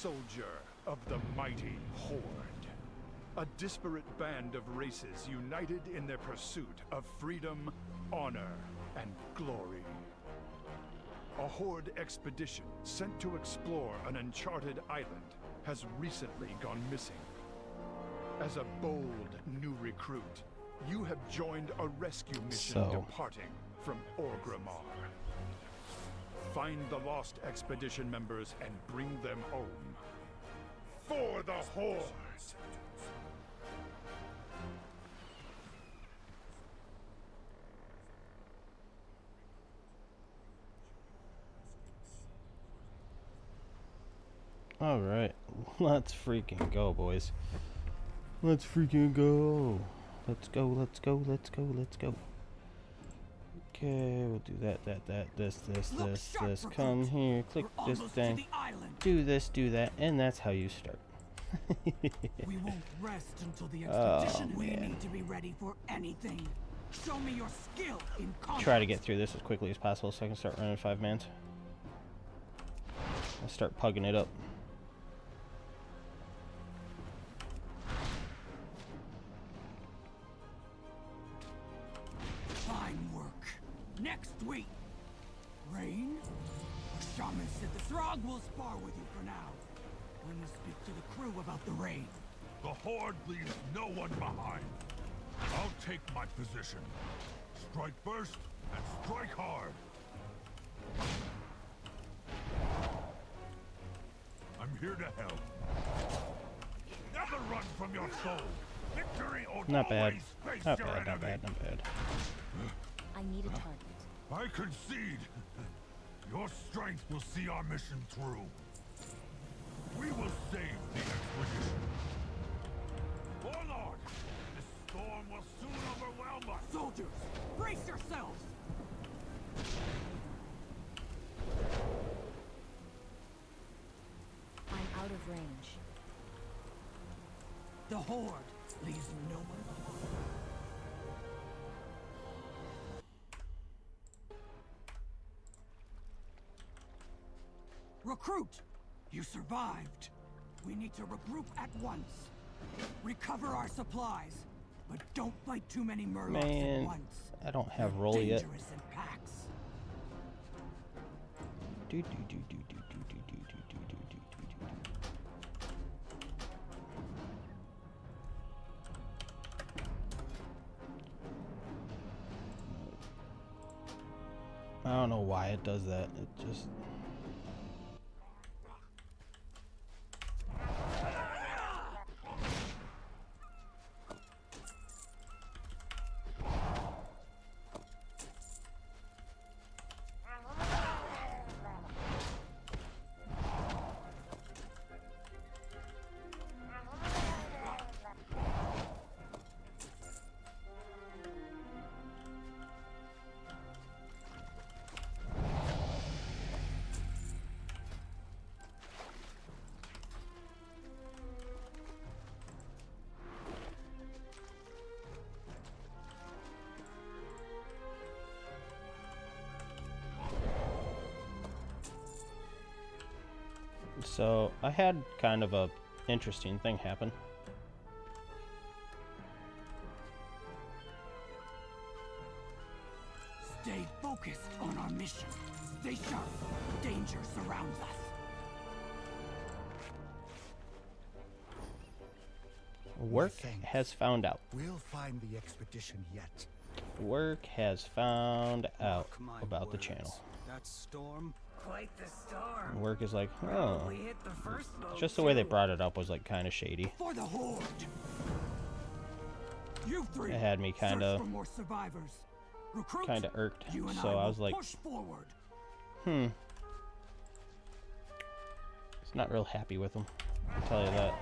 soldier of the mighty Horde. A disparate band of races united in their pursuit of freedom, honor, and glory. A Horde expedition sent to explore an uncharted island has recently gone missing. As a bold new recruit, you have joined a rescue mission departing from Orgrimmar. Find the lost expedition members and bring them home. For the Horde! Alright, let's freaking go, boys. Let's freaking go. Let's go, let's go, let's go, let's go. Okay, we'll do that, this. Come here, click this thing. Do this, do that, and that's how you start. We won't rest until the expedition. We need to be ready for anything. Show me your skill in combat. Try to get through this as quickly as possible so I can start running 5-mans. I'll start pugging it up. Fine work. Next week. Rain? The shaman said the Throg will spar with you for now. We must speak to the crew about the raid. The Horde leaves no one behind. I'll take my position. Strike first and strike hard. I'm here to help. Never run from your soul. Victory or Not bad. always face Not your bad, not enemy. bad, not bad. I need a target. I concede. Your strength will see our mission through. We will save the expedition. Warlord, this storm will soon overwhelm us. Soldiers, brace yourselves! I'm out of range. The Horde leaves no one behind. Recruit! You survived. We need to regroup at once. Recover our supplies, but don't fight too many Murlocs at once. I don't have They're roll yet. dangerous in packs. I don't know why it does that. It just... So, I had kind of a interesting thing happen. Stay focused on our mission. Stay sharp. Danger surrounds us. Work has found out. We'll find the expedition yet. Work has found out Mark my about the words. channel. That storm. Quite the storm. And Work is like, oh. We hit the first boat Just the way they brought it up was like kind of shady. For the Horde. You three. It had me kind of search for more survivors. Recruit, irked. you and So I will was like, push forward. it's not real happy with them. I'll tell you that.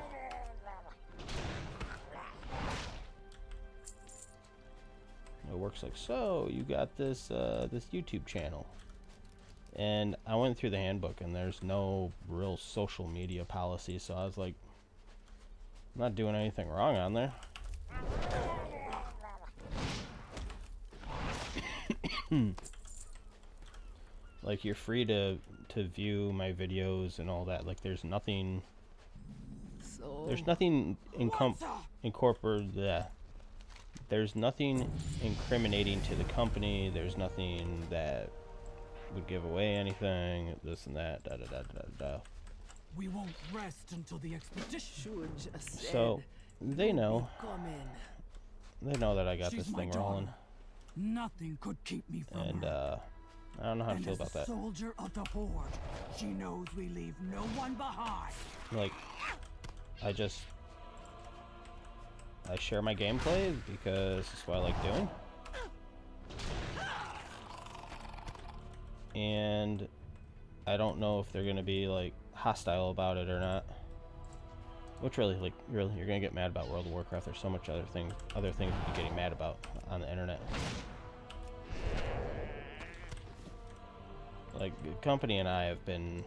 It works like, so you got this this YouTube channel, and I went through the handbook and there's no real social media policy, so I was like, I'm not doing anything wrong on there. Like, you're free to view my videos and all that. Like, there's nothing incorporated. There's nothing incriminating to the company. There's nothing that would give away anything. This and that. Da da da da da. We won't rest until the expedition. So they know. They know that I got this thing rolling. Nothing could keep me from And her. I don't know how to feel And about as that. a soldier of the Horde, she knows we leave no one behind. Like, I share my gameplay because it's what I like doing. And I don't know if they're gonna be like hostile about it or not. Which really, you're gonna get mad about World of Warcraft. There's so much other things to be getting mad about on the internet. Like, the company and I have been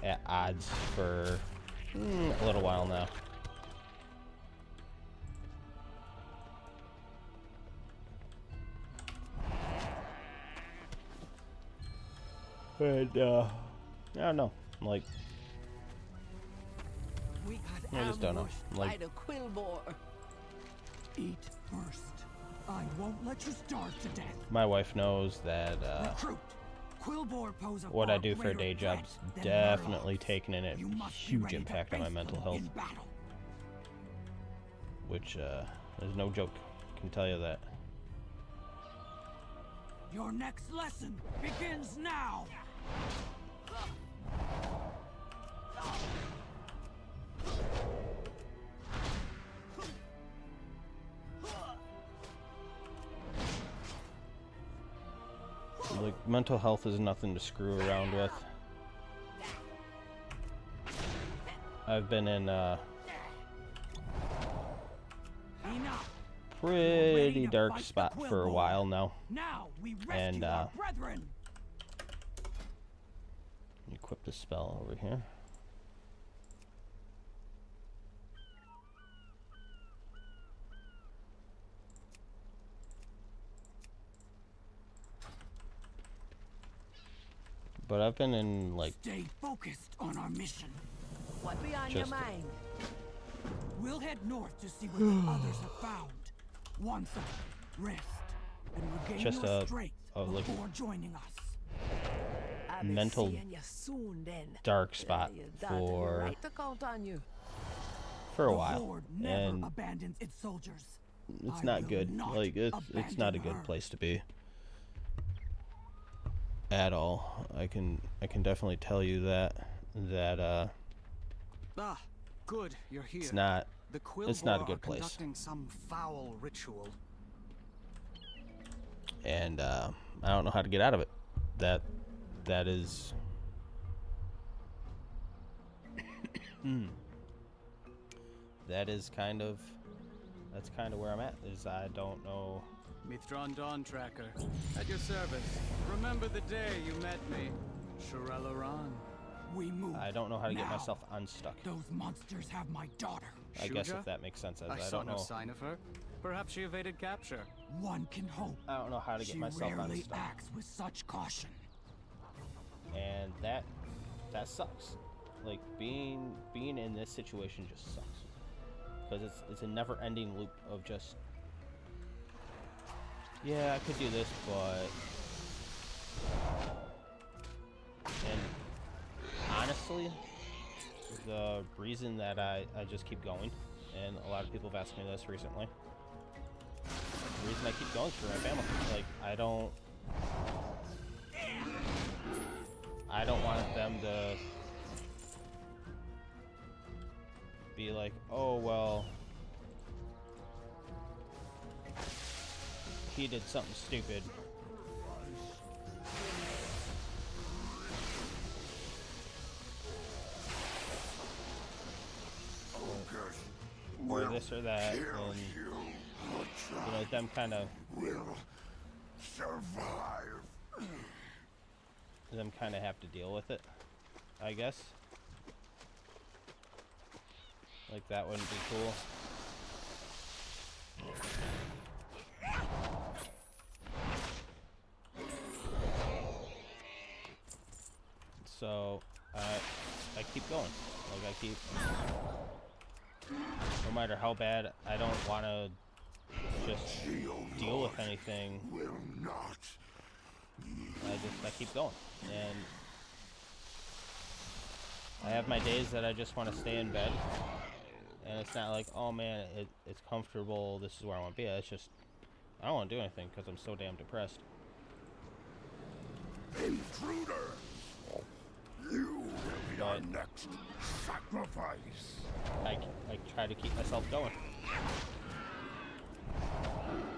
at odds for a little while now. And I don't know. Like, We got I just don't know. ambushed Like, by the Quillbore. Eat first. I won't let you starve to death. my wife knows that Recruit. Quillbore pose a what I far do for a greater day threat job's than definitely Murlocs. taken a You must be huge ready to impact on my face mental them health, in battle. which is no joke. I can tell you that. Your next lesson begins now. Like, mental health is nothing to screw around with. I've been in Enough. pretty to dark fight the spot for a Quillbore. while now. Now we rescue And, our brethren. Equip the spell over here. But I've been in, like, Stay focused on our mission. What be on your Just- mind? We'll head north to see what the others have found. Once rest and regain Just your a- strength like, before joining us. I'll be mental seeing you soon then. dark spot Your daughter will for like to count on you. a The while, Horde never and abandons its soldiers. it's I not will good. not Like, it's not a good abandon place to be at all. I can definitely tell you that Ah, good, you're here. it's not. The Quillbore it's not a good are place. conducting some foul ritual. And I don't know how to get out of it. That is that's kind of where I'm at. Is I don't know. Mithron Dawn Tracker, at your service. Remember the day you met me, Shirelaran. We move. I don't know how to get now. myself unstuck. Those monsters have my daughter. I guess Shuja? if that makes sense. As I I saw don't no know. sign of her. Perhaps she evaded capture. One can hope. I don't know how to get She myself rarely unstuck. acts with such caution. And that sucks. Like, being in this situation just sucks, because it's a never-ending loop of just, yeah, I could do this, but, and honestly, the reason that I just keep going, and a lot of people have asked me this recently, the reason I keep going is for my family. Like, I don't want them to be like, oh, well, he did something stupid. Or this or that, and, you know, them kind of have to deal with it, I guess. Like, that wouldn't be cool. So I keep going. Like I keep, no matter how bad I don't want to just deal with anything. Will not. I keep going, and I have my days that I just want to stay in bed, and it's not like, oh man, it's comfortable, this is where I want to be. It's just, I don't want to do anything because I'm so damn depressed. Intruder! You will be our next sacrifice. I try to keep myself going.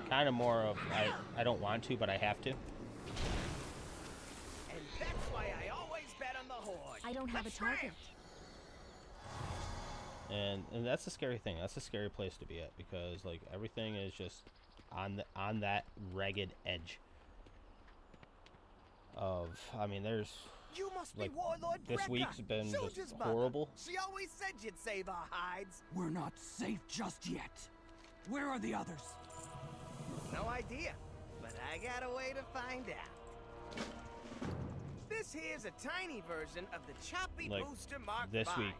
Kind of more of, I don't want to, but I have to. And that's why I always bet on the Horde. I don't have a target. And that's a scary thing. That's a scary place to be at, because like everything is just on that ragged edge of, I mean, there's You must like be Warlord this Brekka, week's been just Soldier's mother. horrible. She always said you'd save our hides. We're not safe just yet. Where are the others? No idea, but I got a way to find out. This here's a tiny version of the choppy Like, booster Mark this V. week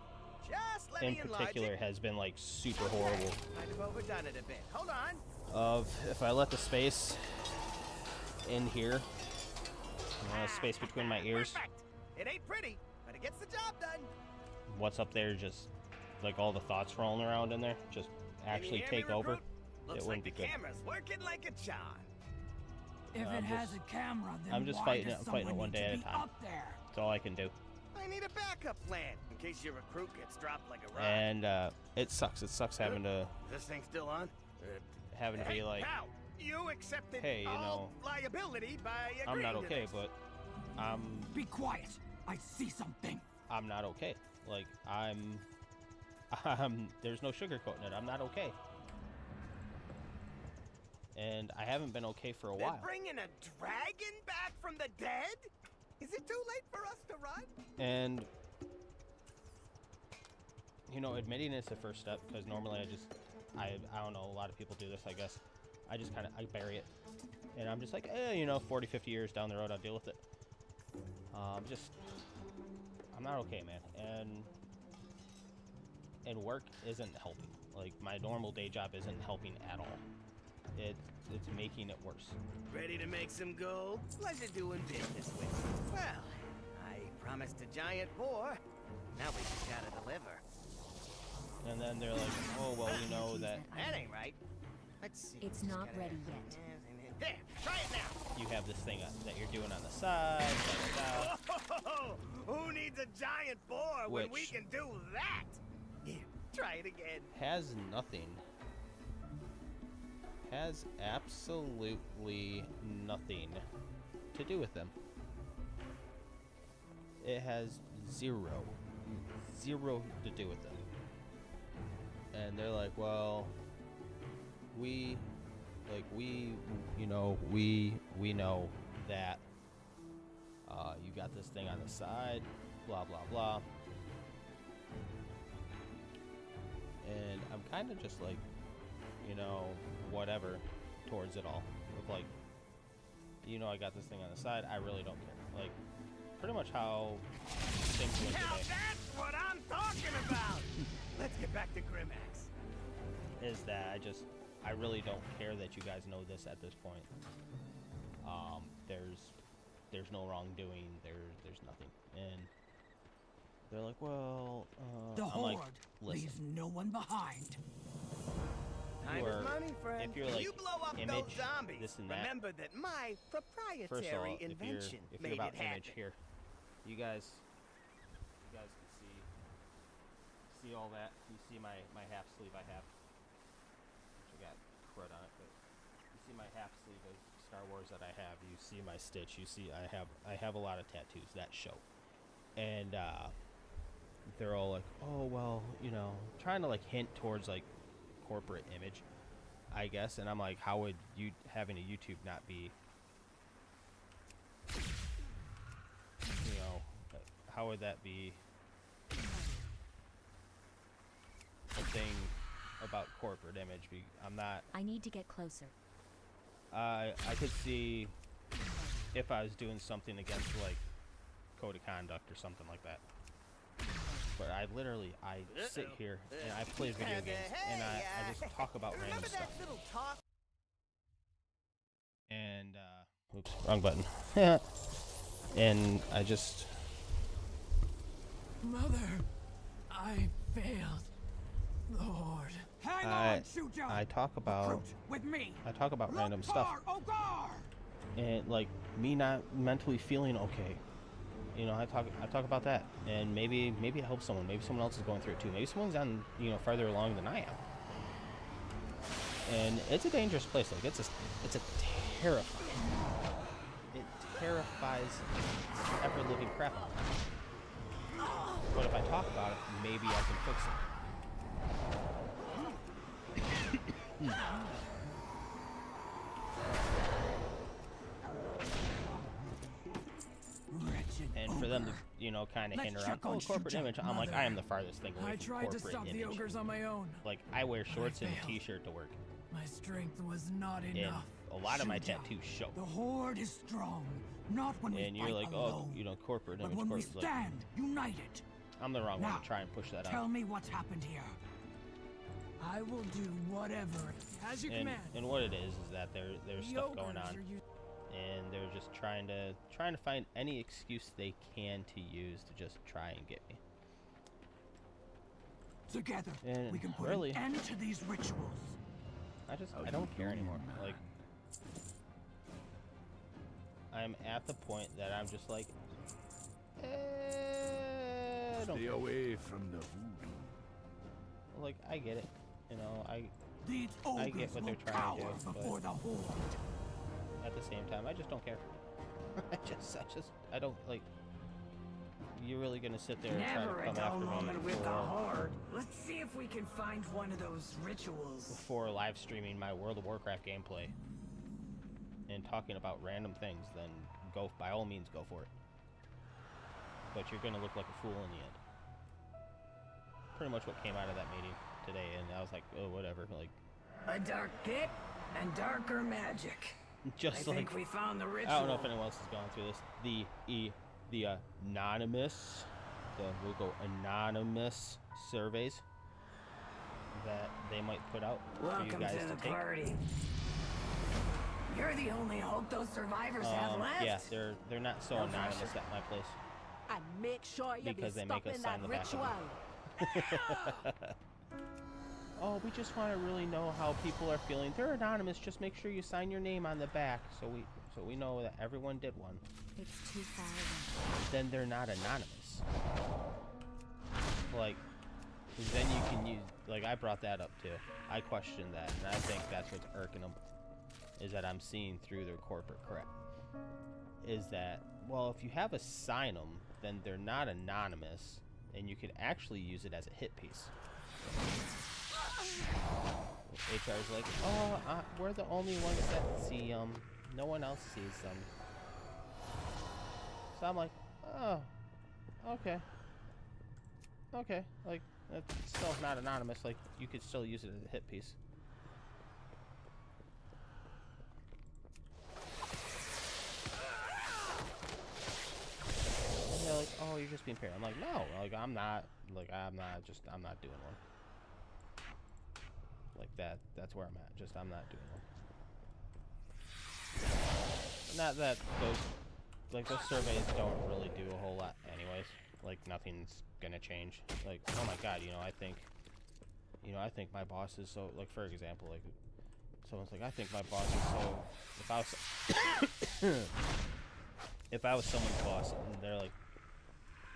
Just let in me enlarge particular it. has been like super horrible. Might have overdone it a bit. Hold on. Of if I let the space in here, space between my ears, Perfect. It ain't pretty, but it gets the job done. what's up there, just like all the thoughts rolling around in there, just actually Can you hear take me, over. recruit? Looks It wouldn't like be the good. camera's working like a charm. If I'm it has just- a camera, then I'm just why fighting does it- fighting it someone one need day to at a be time. Up there. That's all I can do. I need a backup plan in case your recruit gets dropped like a rock. And it sucks. It sucks having to Is this thing still on? be like, pal, you accepted hey, you all know, liability by agreeing I'm not to okay, this. but Be quiet. I see something. I'm not okay. Like I'm there's no sugarcoating it. I'm not okay. And I haven't been okay for a They're while. bringing a dragon back from the dead? Is it too late for us to run? And you know, admitting it's the first step, because normally I don't know, a lot of people do this, I guess. I just kind of, I bury it. And I'm just like, you know, 40, 50 years down the road, I'll deal with it. I'm not okay, man. And work isn't helping. Like, my normal day job isn't helping at all. It's making it worse. Ready to make some gold? Pleasure doing business with you. Well, I promised a giant boar. Now we just gotta deliver. And then they're like, oh, well, you know that That ain't right. Let's see. It's Just not gotta- ready yet. There, try it now. you have this thing that you're doing on the side, da, da, da. Who needs a giant boar when we Which- can do that? Here, try it again. Has nothing. Has absolutely nothing to do with them. It has zero to do with them. And they're like, well, we know that you got this thing on the side, blah blah blah. And I'm kind of just like, you know, whatever towards it all. Of like, you know, I got this thing on the side, I really don't care. Like, pretty much how things went Now today that's what I'm talking about. Let's get back to Grimax. is that I really don't care that you guys know this at this point. There's no wrongdoing, there's nothing. And they're like, well, The I'm Horde like, listen, leaves no one behind. Time you is are- money, friend. if you're like you blow up those image, zombies, this and that. remember that my First of all, proprietary if you're invention if made you're about it happen. image here, you guys can see all that. You see my half sleeve I have, which I got crud on it, but you see my half sleeve of Star Wars that I have. You see my Stitch. You see I have a lot of tattoos that show, and they're all like, oh well, you know, trying to like hint towards like corporate image, I guess. And I'm like, how would you having a YouTube not be, you know, how would that be a thing about corporate image? I'm not. I need to get closer. I could see if I was doing something against like code of conduct or something like that. But I literally, I sit here and I play video games and I just talk about random stuff. And, oops, wrong button. And I just... Mother, I failed. Lord. Hang on, Shuja! I talk about... Recruit with me. I talk about random stuff. Ogar! And, like, me not mentally feeling okay. You know, I talk about that, and maybe it helps someone. Maybe someone else is going through it too. Maybe someone's on, you know, farther along than I am. And it's a dangerous place. Like it's a terrifying. It terrifies ever living crap out of me. But if I talk about it, maybe I can fix it. And for them to, you know, kind of hint around, oh, corporate image, I'm like, I am the farthest thing away from corporate image. I tried to stop the ogres on my own. Like, I wear shorts and a t-shirt to work. My strength was not enough. And a lot of my tattoos show. The horde is strong, not when we fight alone. And you're like, oh, you know, corporate image. But when we stand united. I'm the wrong one to try and push that out. Tell me what's happened here. I will do whatever. As you command. And what it is that there's stuff going on. And they're just trying to find any excuse they can to use to just try and get me. Together, and we can put really, an end to these rituals. I don't care anymore. Like, I'm at the point that I'm just like, stay away from the voodoo. Like, I get it, you know. I get what they're trying to do, but the horde. At the same time, I just don't care. I don't like. You're really gonna sit there and try to come after me with the horde. Let's see if we can find one of those rituals before live streaming my World of Warcraft gameplay and talking about random things. Then go, by all means, go for it. But you're gonna look like a fool in the end. Pretty much what came out of that meeting today, and I was like, oh, whatever. Like, a dark pit and darker magic. Just I like, think we found the ritual. I don't know if anyone else has gone through this. The anonymous, we'll go anonymous surveys that they might put out for you guys to take. Party. You're the only hope those survivors have left. Yeah, they're not so anonymous at my place. And make sure you because be they make us stopping sign that the back ritual. Oh, we just want to really know how people are feeling. They're anonymous. Just make sure you sign your name on the back, so we know that everyone did one. It's too far away. Then they're not anonymous. Like, then you can use. Like, I brought that up too. I questioned that, and I think that's what's irking them. Is that I'm seeing through their corporate crap. Is that, well, if you have a sign-em, then they're not anonymous, and you could actually use it as a hit piece. HR's like, oh, we're the only ones that see them. No one else sees them. So I'm like, oh, okay. Okay, like, that's still not anonymous. Like, you could still use it as a hit piece. And they're like, oh, you're just being fair. I'm like, no, like, I'm not doing one. Like that's where I'm at. Just, I'm not doing one. Not that those surveys don't really do a whole lot anyways. Like, nothing's gonna change. Like, oh my god, I think my boss is so, like, for example, like, someone's like, I think my boss is so, if I was someone's boss and they're like,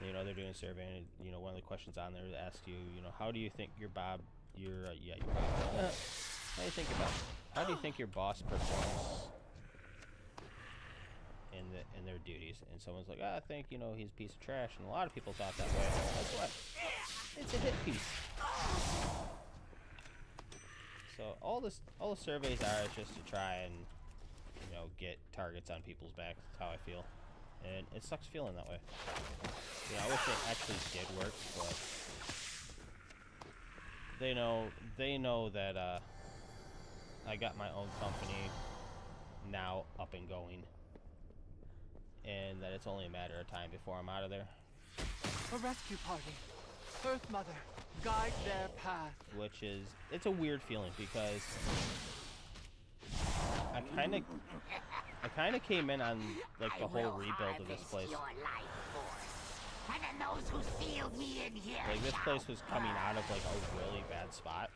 they're doing a survey and, one of the questions on there asks you, how do you think your Bob, how do you think your boss performs in their duties? And someone's like, I think, he's a piece of trash, and a lot of people thought that way. Guess what? It's a hit piece. So all the surveys are is just to try and, get targets on people's backs. That's how I feel. And it sucks feeling that way. I wish it actually did work, but they know that I got my own company now up and going, and that it's only a matter of time before I'm out of there. A rescue party. Earth Mother, guide their path. Which is, it's a weird feeling because I kind of came in on like the whole rebuild of this place. And then those who sealed me in here. Like this place was coming out of like a really bad spot,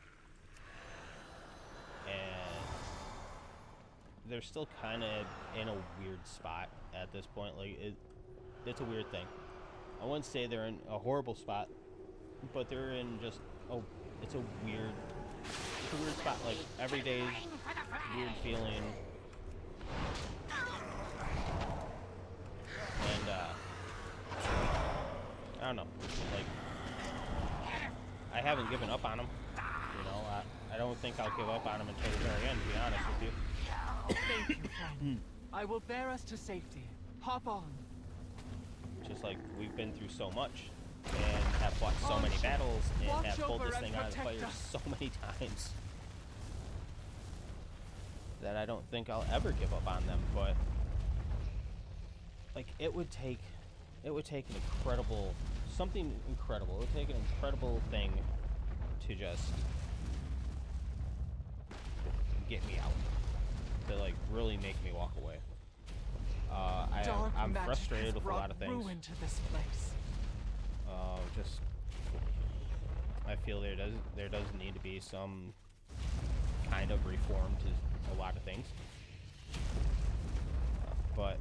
and they're still kind of in a weird spot at this point. Like it's a weird thing. I wouldn't say they're in a horrible spot, but they're in just it's a weird spot. Like every day's weird feeling, and I don't know. Like I haven't given up on them. You know, I don't think I'll give up on them until the very end. To be honest with you. Thank you, friend. I will bear us to safety. Hop on. Just like we've been through so much and have fought so many battles and have pulled this thing out of the fire so many times that I don't think I'll ever give up on them. But like it would take an incredible, something incredible. It would take an incredible thing to just get me out, to like really make me walk away. I'm frustrated with a lot of things. Ruin to this place. Just I feel there does need to be some kind of reform to a lot of things. But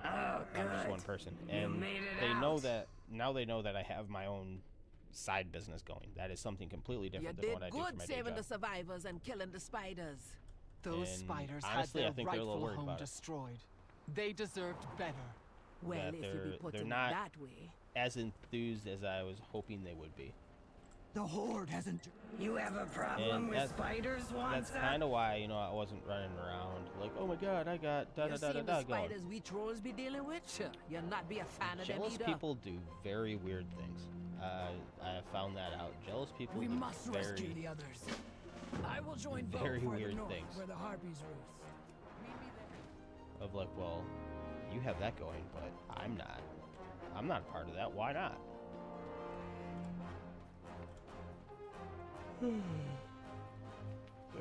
I'm just one person, and they know that now. They know that I have my own side business going. That is something completely different than what I do for my day job. Saving the survivors and killing the spiders. Those And spiders honestly, I had their think they're a little rightful worried home about it. destroyed. They deserved better. Well, That if you be putting they're it not that way. as enthused as I was hoping they would be. The Horde hasn't. You have a problem And with spiders, that's Wanza? kind of why, you know, I wasn't running around like, oh my god, I got da da You da da seen da the going. spiders we trolls be dealing with? Sure, you'll not be a fan of them Jealous either. people do very weird things. I have found that out. Jealous people We do must very, rescue the others. I will join very Bo for weird the north, things. where the harpies roost. of like, well, you have that going, but I'm not. I'm not a part of that. Why not?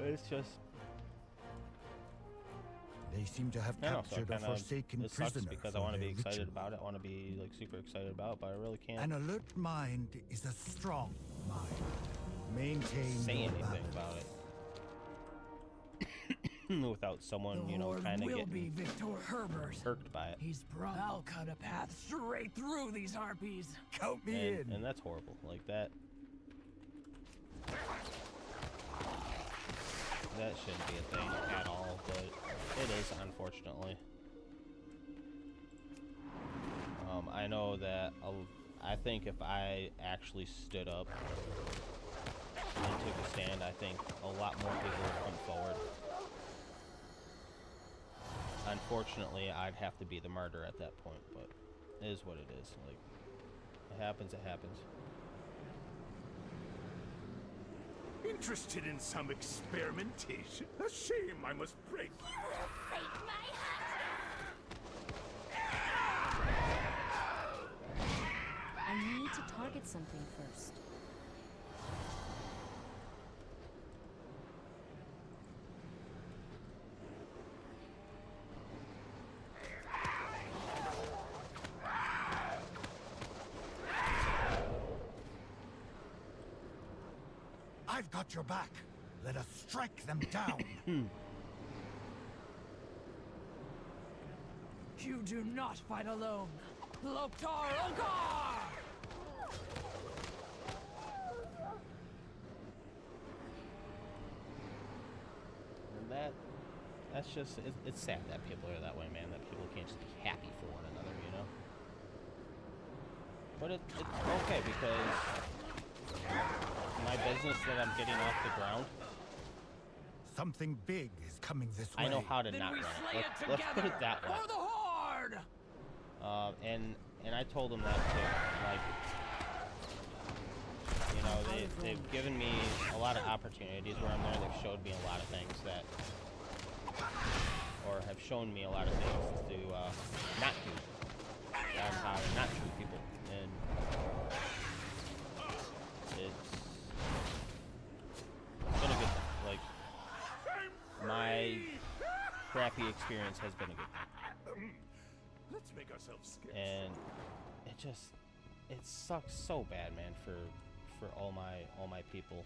It's just. They seem to have I don't know, so captured a kinda, forsaken it sucks prisoner because for I want to be their excited ritual. about it. I want to be like super excited about it, but I really can't An alert mind is a strong mind. Maintain say your anything balance. about it without someone, The you know, Horde kind of will be getting Victor Herbert. irked by it. He's brought. I'll cut a path straight through these harpies. Count me in. And that's horrible. Like that. That shouldn't be a thing at all, but it is, unfortunately. I know that I think if I actually stood up and took a stand, I think a lot more people would come forward. Unfortunately, I'd have to be the martyr at that point, but it is what it is. Like, it happens, it happens. Interested in some experimentation? A shame I must break. I need to target something first. I've got your back. Let us strike them down. You do not fight alone. Loktar Ogar! And that's just, it's sad that people are that way, man, that people can't just be happy for one another, you know? But it's okay, because my business that I'm getting off the ground, Something big is coming this way. I know how to Then not we run slay it. it Let's put it together that way. for the Horde! And I told them that too. Like, you know, they've given me a lot of opportunities where I'm there. They've showed me a lot of things that, or have shown me a lot of things to not do. That's how to not treat people, and it's been a good thing. Like, my crappy experience has been a good thing. Let's make ourselves scarce. And it sucks so bad, man, for all my people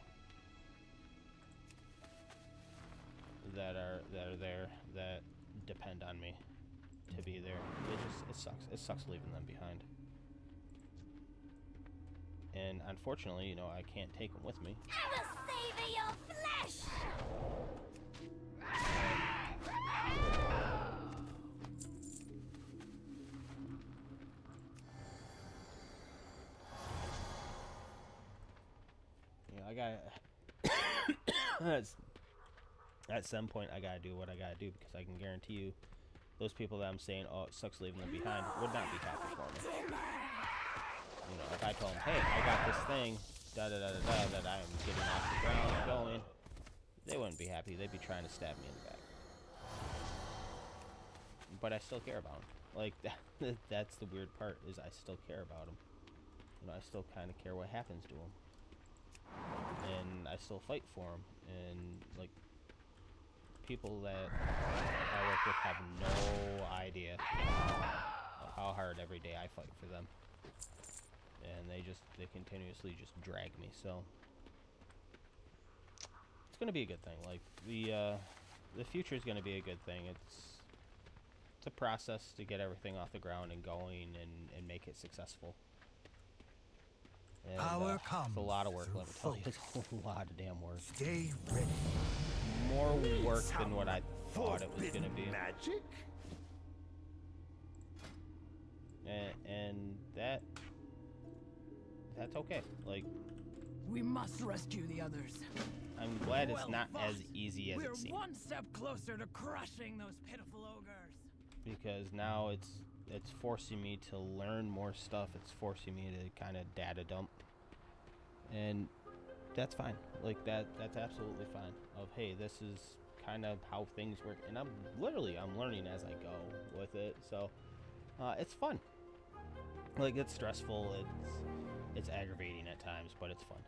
that are there, that depend on me to be there. It sucks leaving them behind. And unfortunately, you know, I can't take them with me. I will savor your flesh! You know, I gotta at some point I gotta do what I gotta do, because I can guarantee you those people that I'm saying, oh, it sucks leaving them behind, would not be happy for me. You know, if I told them, hey, I got this thing, da da da da da, that I am getting off the ground and going, they wouldn't be happy. They'd be trying to stab me in the back. But I still care about them. Like, that's the weird part, is I still care about them. You know, I still kind of care what happens to them. And I still fight for them. And, like, people that I work with have no idea of how hard every day I fight for them. And they continuously just drag me, so it's gonna be a good thing. Like, the future is gonna be a good thing. It's a process to get everything off the ground and going and make it successful. And Power it's comes a lot of work, through let me tell you. It's focus. a lot of damn work. Stay ready. More work than what I thought it was gonna be. Magic? And that's okay. Like, We must rescue the others. I'm glad it's Well not fought. as easy as We're it seems. one step closer to crushing those pitiful ogres. Because now it's forcing me to learn more stuff. It's forcing me to kind of data dump, and that's fine. Like, that's absolutely fine. Of, hey, this is kind of how things work, and I'm learning as I go with it. So it's fun. Like, it's stressful. It's aggravating at times, but it's fun.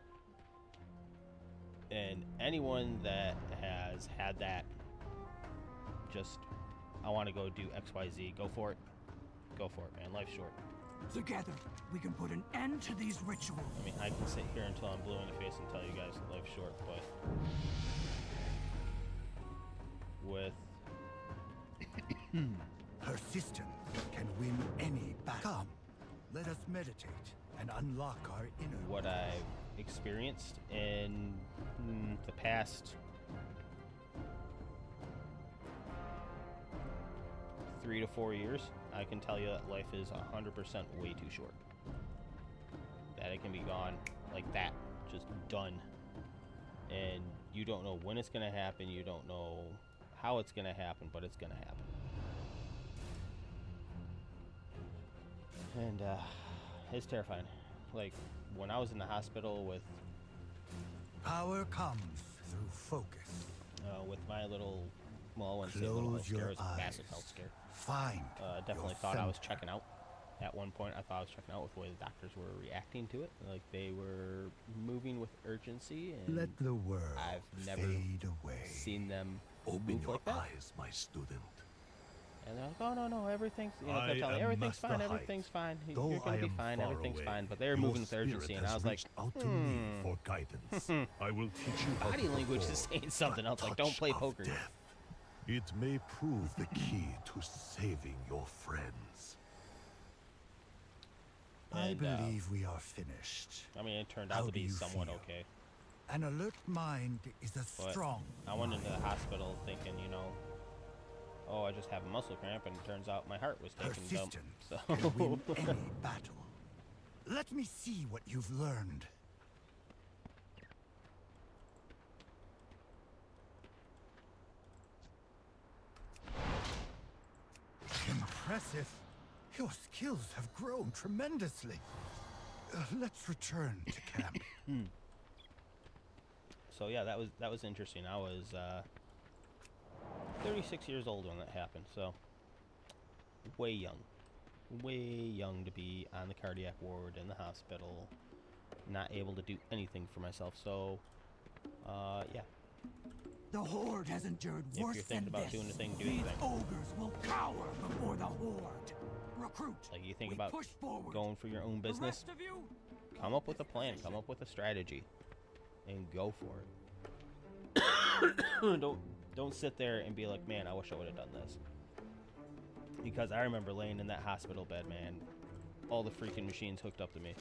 And anyone that has had that, just, I want to go do XYZ, go for it. Go for it, man. Life's short. Together, we can put an end to these rituals. I mean, I can sit here until I'm blue in the face and tell you guys that life's short, but with Persistence can win any battle. Come, let us meditate and unlock our inner. what I've experienced in the past 3 to 4 years, I can tell you that life is 100% way too short. That it can be gone like that, just done. And you don't know when it's gonna happen, you don't know how it's gonna happen, but it's gonna happen. And it's terrifying. Like, when I was in the hospital with Power comes through focus. with my little, well, I wouldn't say little health Close your scare, it was a eyes. massive health scare. Find. Definitely your thought I was center. checking out. At one point, I thought I was checking out with the way the doctors were reacting to it. Like, they were moving with urgency, and Let the world I've never fade away. seen them Open move your like that. eyes, my student. And they're like, oh, no, everything's, you know, I they're telling me, am everything's fine, Master everything's fine. Though You're I gonna be am fine, far everything's away, fine. But they were your moving with spirit urgency, and has I was like, reached out to me for guidance. I will teach you how body to language is perform saying something the else, like, don't touch play of poker. death. It may prove the key to saving your friends. I And, believe we are finished. I mean, it turned How out to do be you somewhat feel? okay. An alert mind is a But strong I went into the mind. hospital thinking, you know, oh, I just have a muscle cramp, and it turns out my heart was taking a dump. Persistence So can win any battle. Let me see what you've learned. Impressive. Your skills have grown tremendously. Let's return to camp. So yeah, that was interesting. I was 36 years old when that happened, so way young. Way young to be on the cardiac ward in the hospital, not able to do anything for myself, so, yeah. The Horde has endured If worse you're thinking than about this. doing a thing, do These a thing. ogres will cower before the Horde. Recruit. Like, you think we about push forward. going for your own The business, rest of you, come up with a plan, come up with a strategy, and go for it. Don't sit there and be like, man, I wish I would have done this. Because I remember laying in that hospital bed, man, all the freaking machines hooked up to me,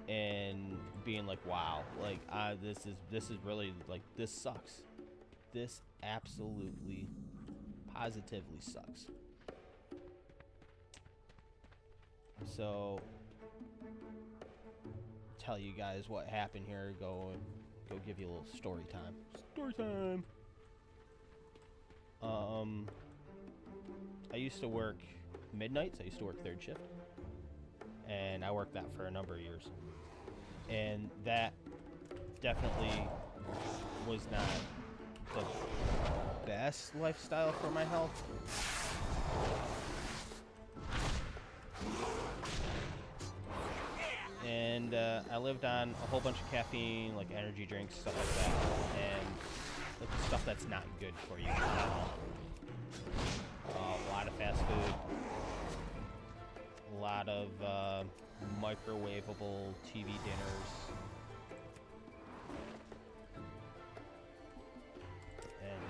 and being like, wow, like, this is really, like, this sucks. This absolutely, positively sucks. So, tell you guys what happened here. Go give you a little story time. Story time. I used to work midnights. I used to work third shift, and I worked that for a number of years. And that definitely was not the best lifestyle for my health. And I lived on a whole bunch of caffeine, like energy drinks, stuff like that, and like stuff that's not good for you at all. A lot of fast food, a lot of microwavable TV dinners, and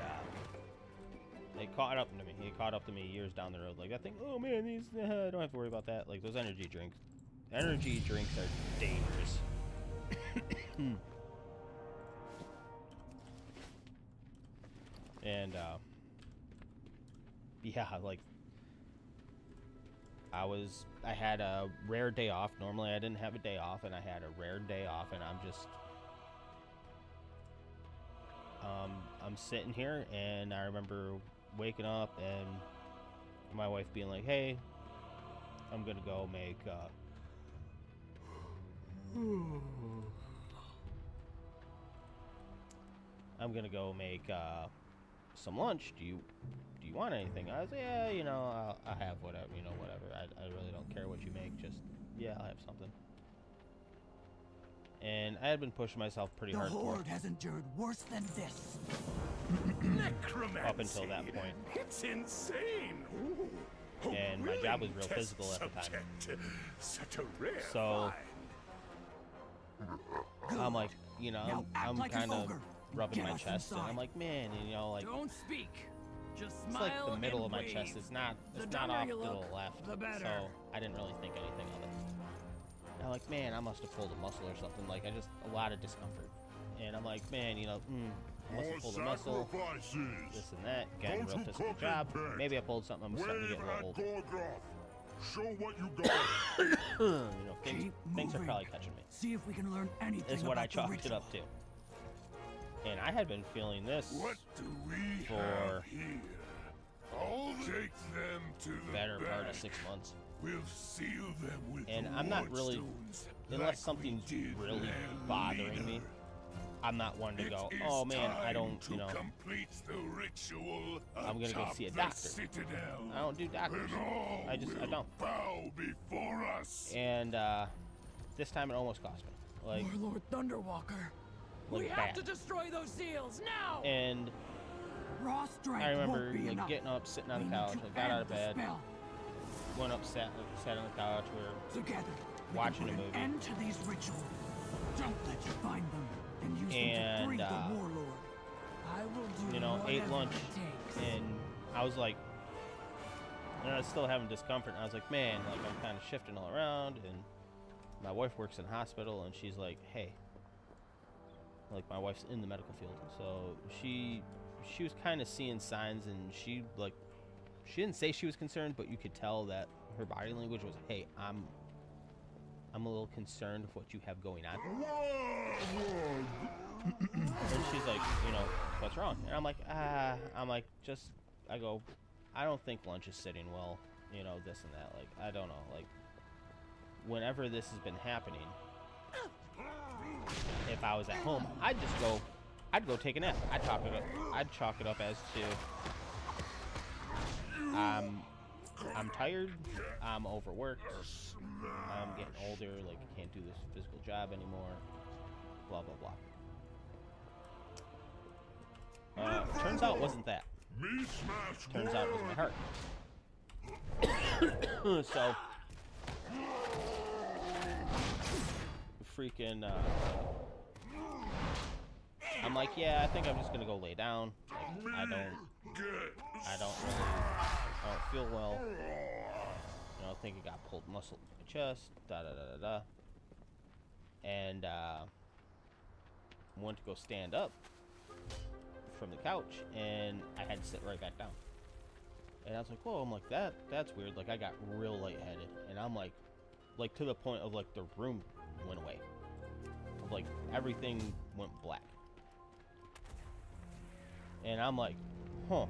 it caught up to me. It caught up to me years down the road. Like, I think, oh man, these I don't have to worry about that. Like, those energy drinks are dangerous. And yeah, like, I had a rare day off. Normally I didn't have a day off, and I had a rare day off, and I'm just I'm sitting here, and I remember waking up and my wife being like, hey, I'm gonna go make some lunch. Do you want anything? I was like, yeah, you know, I'll have whatever, you know, whatever. I really don't care what you make. Just, yeah, I'll have something. And I had been pushing myself pretty hard. The Horde has endured worse than this. Necromancy. Up until that point. It's insane. Ooh, and my job was real physical at the time. Such a rare So find. I'm like, you know, I'm like kind of ogre. rubbing Get my us chest, and inside. I'm like, man, and, you know, like, Don't speak. Just it's smile like the middle of and my wave. chest. It's not The off dumber to you the look, left. the better. So I didn't really think anything of it. And I'm like, man, I must have pulled a muscle or something. Like, I just a lot of discomfort. And I'm like, man, you know, I must have pulled a muscle. This and that. Got a real physical job. Maybe I pulled something. I'm starting to get a little old. Show what you got. You know, things are moving. probably catching me. See if we can learn anything Is what I about the chalked it ritual. up to. And I had been feeling this What do we for have here? I'll take them to the better part of back. 6 months. We'll seal them with And the I'm not ward really, stones, unless like something's we did really their bothering me, leader. I'm not one to It go, is oh man, I time don't, to you know, complete the ritual I'm gonna go atop see a the doctor. Citadel. I don't do doctors. When all I will don't. bow before us. And this time it almost cost me. Like, Warlord Thunderwalker. like We have bad. to destroy those seals now. And Raw strength I remember won't be like enough. getting up, sitting on We the need couch. to I got out of end the bed, spell. went up, sat on the couch. We were Together, we watching can a put movie. an end to these rituals. Don't let you find them and use them to And, free the warlord. I will do you know, ate whatever lunch, it takes. and I was like, and I was still having discomfort. And I was like, man, like I'm kind of shifting all around. And my wife works in a hospital, and she's like, hey, like my wife's in the medical field, so she was kind of seeing signs, and she didn't say she was concerned, but you could tell that her body language was, hey, I'm a little concerned with what you have going on. And she's like, you know, what's wrong? And I'm like, I don't think lunch is sitting well, you know, this and that. Like, I don't know, like, whenever this has been happening, if I was at home, I'd just go I'd go take a nap. I'd chalk it up as to I'm tired, I'm overworked, I'm getting older, like I can't do this physical job anymore, blah blah blah. Turns out it wasn't that. Turns out it was my heart. So freaking I'm like, yeah, I think I'm just gonna go lay down. Like, I don't feel well. You know, I think it got pulled muscle in my chest. Da da da da da. And went to go stand up from the couch, and I had to sit right back down. And I was like, whoa, I'm like, that's weird. Like, I got real lightheaded, and I'm like to the point of like the room went away. Like everything went black. And I'm like, huh.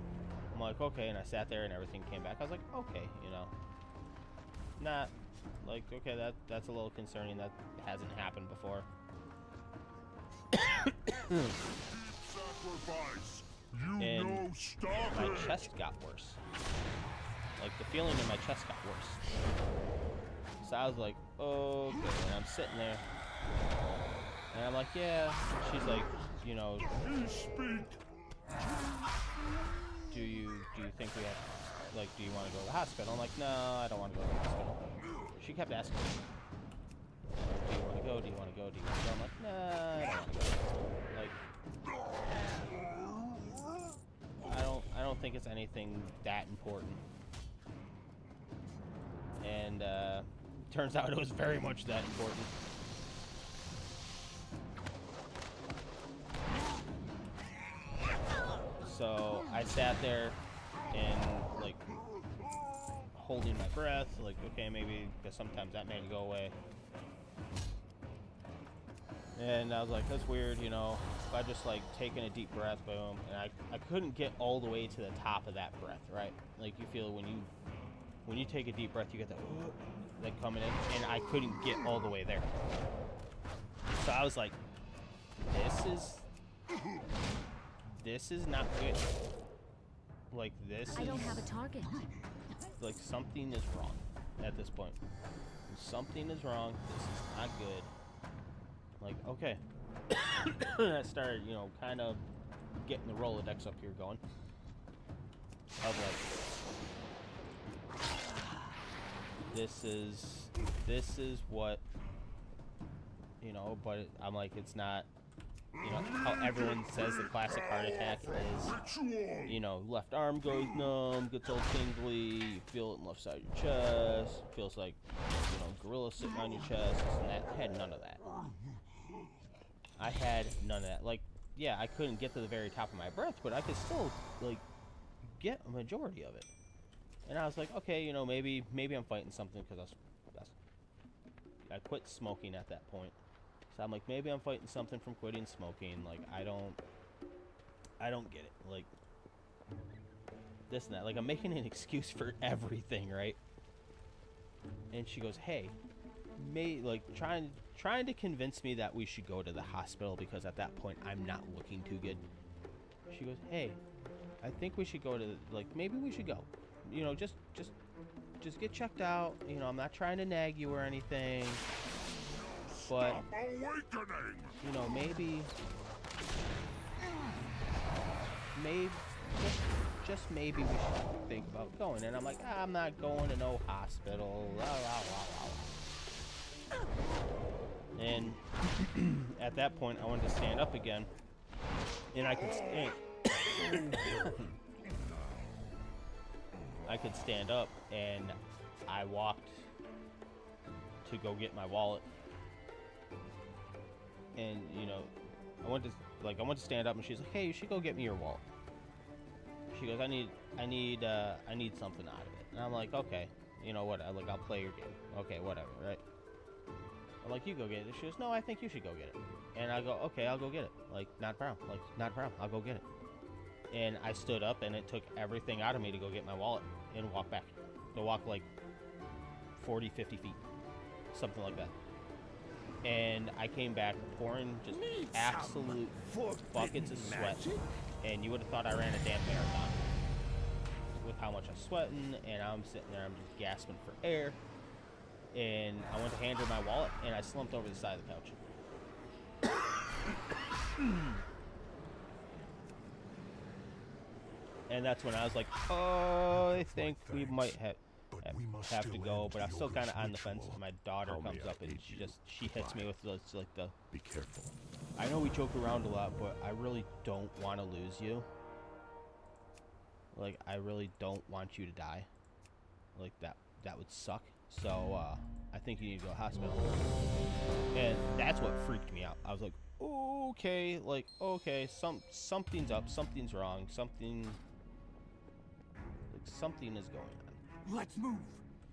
I'm like, okay, and I sat there and everything came back. I was like, okay, you know. Not like, okay, that's a little concerning. That hasn't happened before. And my chest got worse. Like the feeling in my chest got worse. So I was like, okay, and I'm sitting there. And I'm like, yeah. She's like, you know, do you think we have, like, do you want to go to the hospital? I'm like, no, I don't want to go to the hospital. She kept asking me, do you want to go? Do you want to go? Do you want to go? I'm like, nah, I don't want to go. Like, I don't think it's anything that important. And turns out it was very much that important. So I sat there and like holding my breath, like, okay, maybe, because sometimes that made it go away. And I was like, that's weird, you know, if I just like taking a deep breath, boom, and I couldn't get all the way to the top of that breath, right? Like you feel when you take a deep breath, you get that like coming in, and I couldn't get all the way there. So I was like, this is not good. Like this I don't have a target. Like something is wrong at this point. Something is wrong. This is not good. Like, okay. I started, you know, kind of getting the Rolodex up here going. Of like, this is what, you know, but I'm like, it's not, you know, how everyone says the classic heart attack is, you know, left arm goes numb, gets all tingly, you feel it in the left side of your chest, feels like, you know, gorilla sitting on your chest, this and that. I had none of that. I had none of that. Like, yeah, I couldn't get to the very top of my breath, but I could still, like, get a majority of it. And I was like, okay, you know, maybe I'm fighting something, because I quit smoking at that point. So I'm like, maybe I'm fighting something from quitting smoking. Like, I don't get it. Like, this and that. Like, I'm making an excuse for everything, right? And she goes, hey, like, trying to convince me that we should go to the hospital, because at that point I'm not looking too good. She goes, hey, I think we should go to, like, maybe we should go. You know, just get checked out. You know, I'm not trying to nag you or anything. But, you know, maybe, just maybe we should think about going. And I'm like, I'm not going to no hospital. La, la, la, la. And at that point, I wanted to stand up again. And I could stand. I could stand up, and I walked to go get my wallet. And, you know, I went to stand up, and she's like, hey, you should go get me your wallet. She goes, I need something out of it. And I'm like, okay, you know what, I'll play your game. Okay, whatever, right? I'm like, you go get it. She goes, no, I think you should go get it. And I go, okay, I'll go get it. Like, not a problem. Like, not a problem. I'll go get it. And I stood up, and it took everything out of me to go get my wallet and walk back. To walk like 40, 50 feet. Something like that. and I came back pouring just absolute buckets of sweat, and you would have thought I ran a damn marathon with how much I'm sweating, and I'm sitting there, I'm just gasping for air, and I went to hand her my wallet, and I slumped over the side of the couch. And that's when I was like, oh, I think we might have to go, but I'm still kind of on the fence. My daughter comes up and she hits me with like the, be careful. I know we joke around a lot, but I really don't want to lose you. Like, I really don't want you to die. Like, that would suck. So, I think you need to go to the hospital. And that's what freaked me out. I was like, okay, something's up, something's wrong, something is going on. Let's move.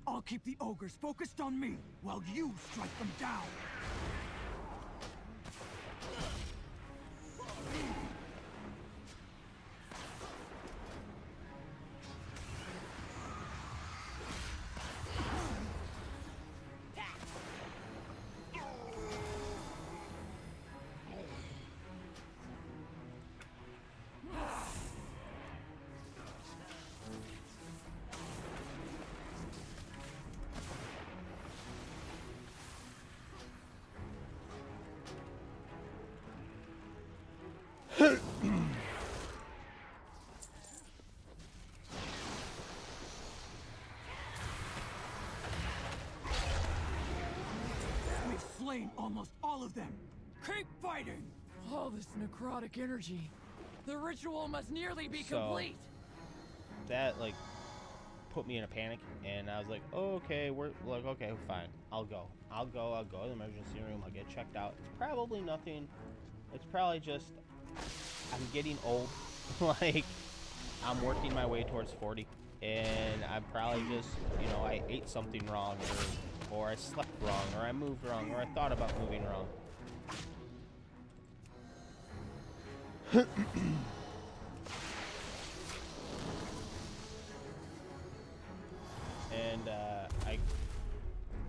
I'll keep the ogres focused on me while you strike them down. We've slain almost all of them. Keep fighting! All this necrotic energy. The ritual must nearly be complete. That, like, put me in a panic, and I was like, okay, we're like, okay, fine, I'll go to the emergency room, I'll get checked out. It's probably nothing. It's probably just I'm getting old. Like, I'm working my way towards 40, and I'm probably just, you know, I ate something wrong, or I slept wrong, or I moved wrong, or I thought about moving wrong. And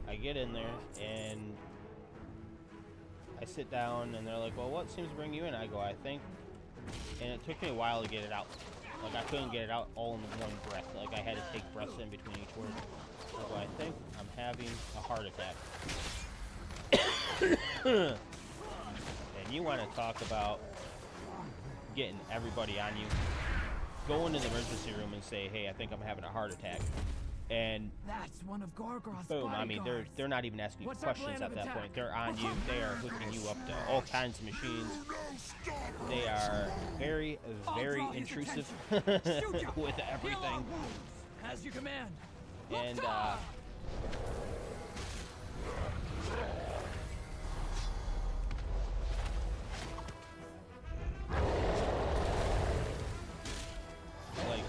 I get in there, and I sit down, and they're like, well, what seems to bring you in? I go, I think, and it took me a while to get it out. Like, I couldn't get it out all in one breath. Like, I had to take breaths in between each word. I go, I think I'm having a heart attack. And you want to talk about getting everybody on you. Go into the emergency room and say, hey, I think I'm having a heart attack. And that's one of Gorgroth's boom, I mean, they're not even asking you questions at that point. They're on you. They are hooking you up to all kinds of machines. They are very, very intrusive with everything. As you command. And like,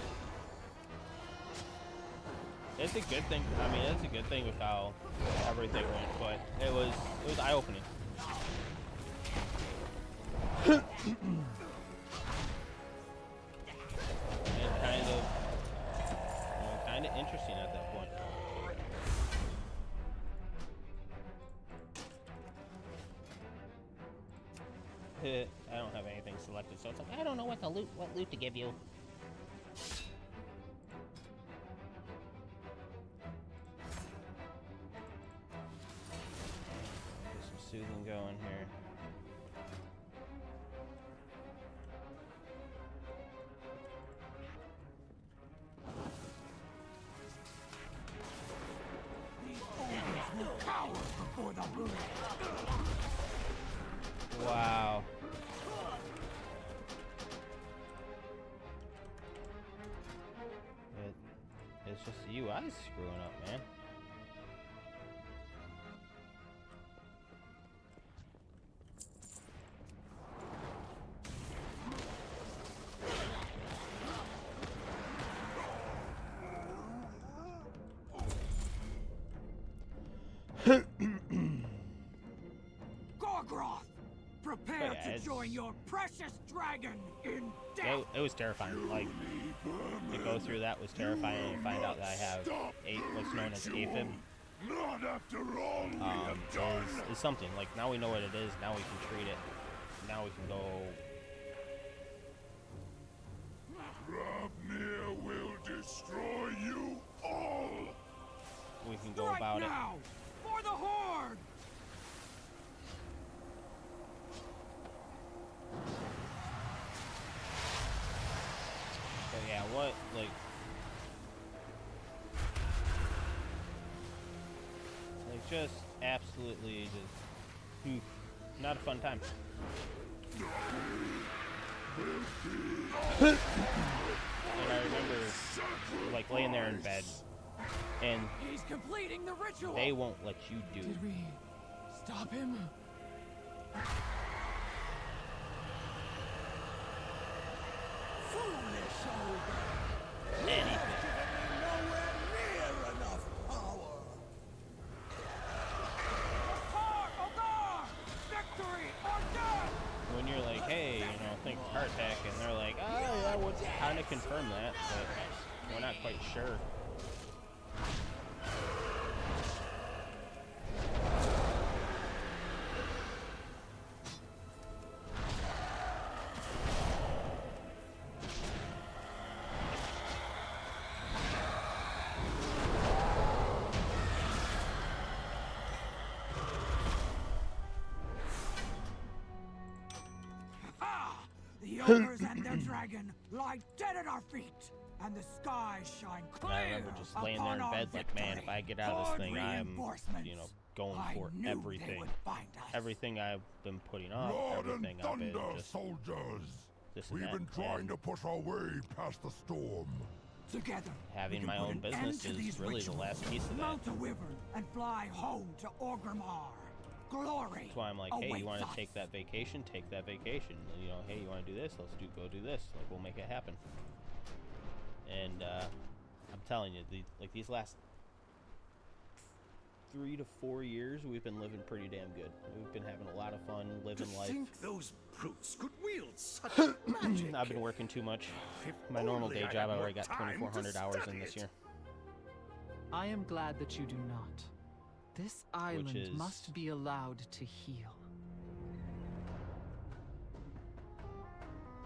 it's a good thing. I mean, it's a good thing with how everything went, but it was eye-opening. And kind of interesting at that point. I don't have anything selected, so it's like I don't know what loot to give you. Get some soothing going here. Wow. It's just the UI's screwing up, man. Gorgroth, prepare to join your precious dragon in death. It was terrifying. Like, to go through that was terrifying, and find out that I have what's known as AFib, Not after all we have done. is something. Like, now we know what it is, now we can treat it. Now we can go... Grabmir will destroy you all. We can go about it. Now, for the Horde! So yeah, what, like... Like, just absolutely just... not a fun time. And I remember, like, laying there in bed, and He's completing the ritual. they won't let you do Did we stop him? Foolish ogre! anything. Nowhere near enough power! Horde, Ogar! Victory or death! When you're like, hey, think heart attack, and they're like, oh, yeah, we'll kind of confirm that, but we're not quite sure. The ogres and their dragon lie dead at our feet, and the skies shine clear. I remember just laying there in bed like, man, if I get out of this thing, I am, going for everything. Everything I've been putting off, Blood everything and I've been thunder, just... soldiers. this and We've that, been trying and to push our way past the storm. Together, having we my can put own an business end to is these really the rituals, last piece of that. Mount a wyvern and fly home to Orgrimmar. Glory. That's why I'm like, hey, you awaits want us. to take that vacation? Take that vacation. Hey, you want to do this? Let's go do this. Like, we'll make it happen. And I'm telling you, these last 3 to 4 years, we've been living pretty damn good. We've been having a lot of fun, living life. Think those brutes could wield such magic. I've been working too much. If My normal only day I job, had I already more got time to 2,400 hours in study this it. year. I am glad that you do not. This island is- must be allowed to heal.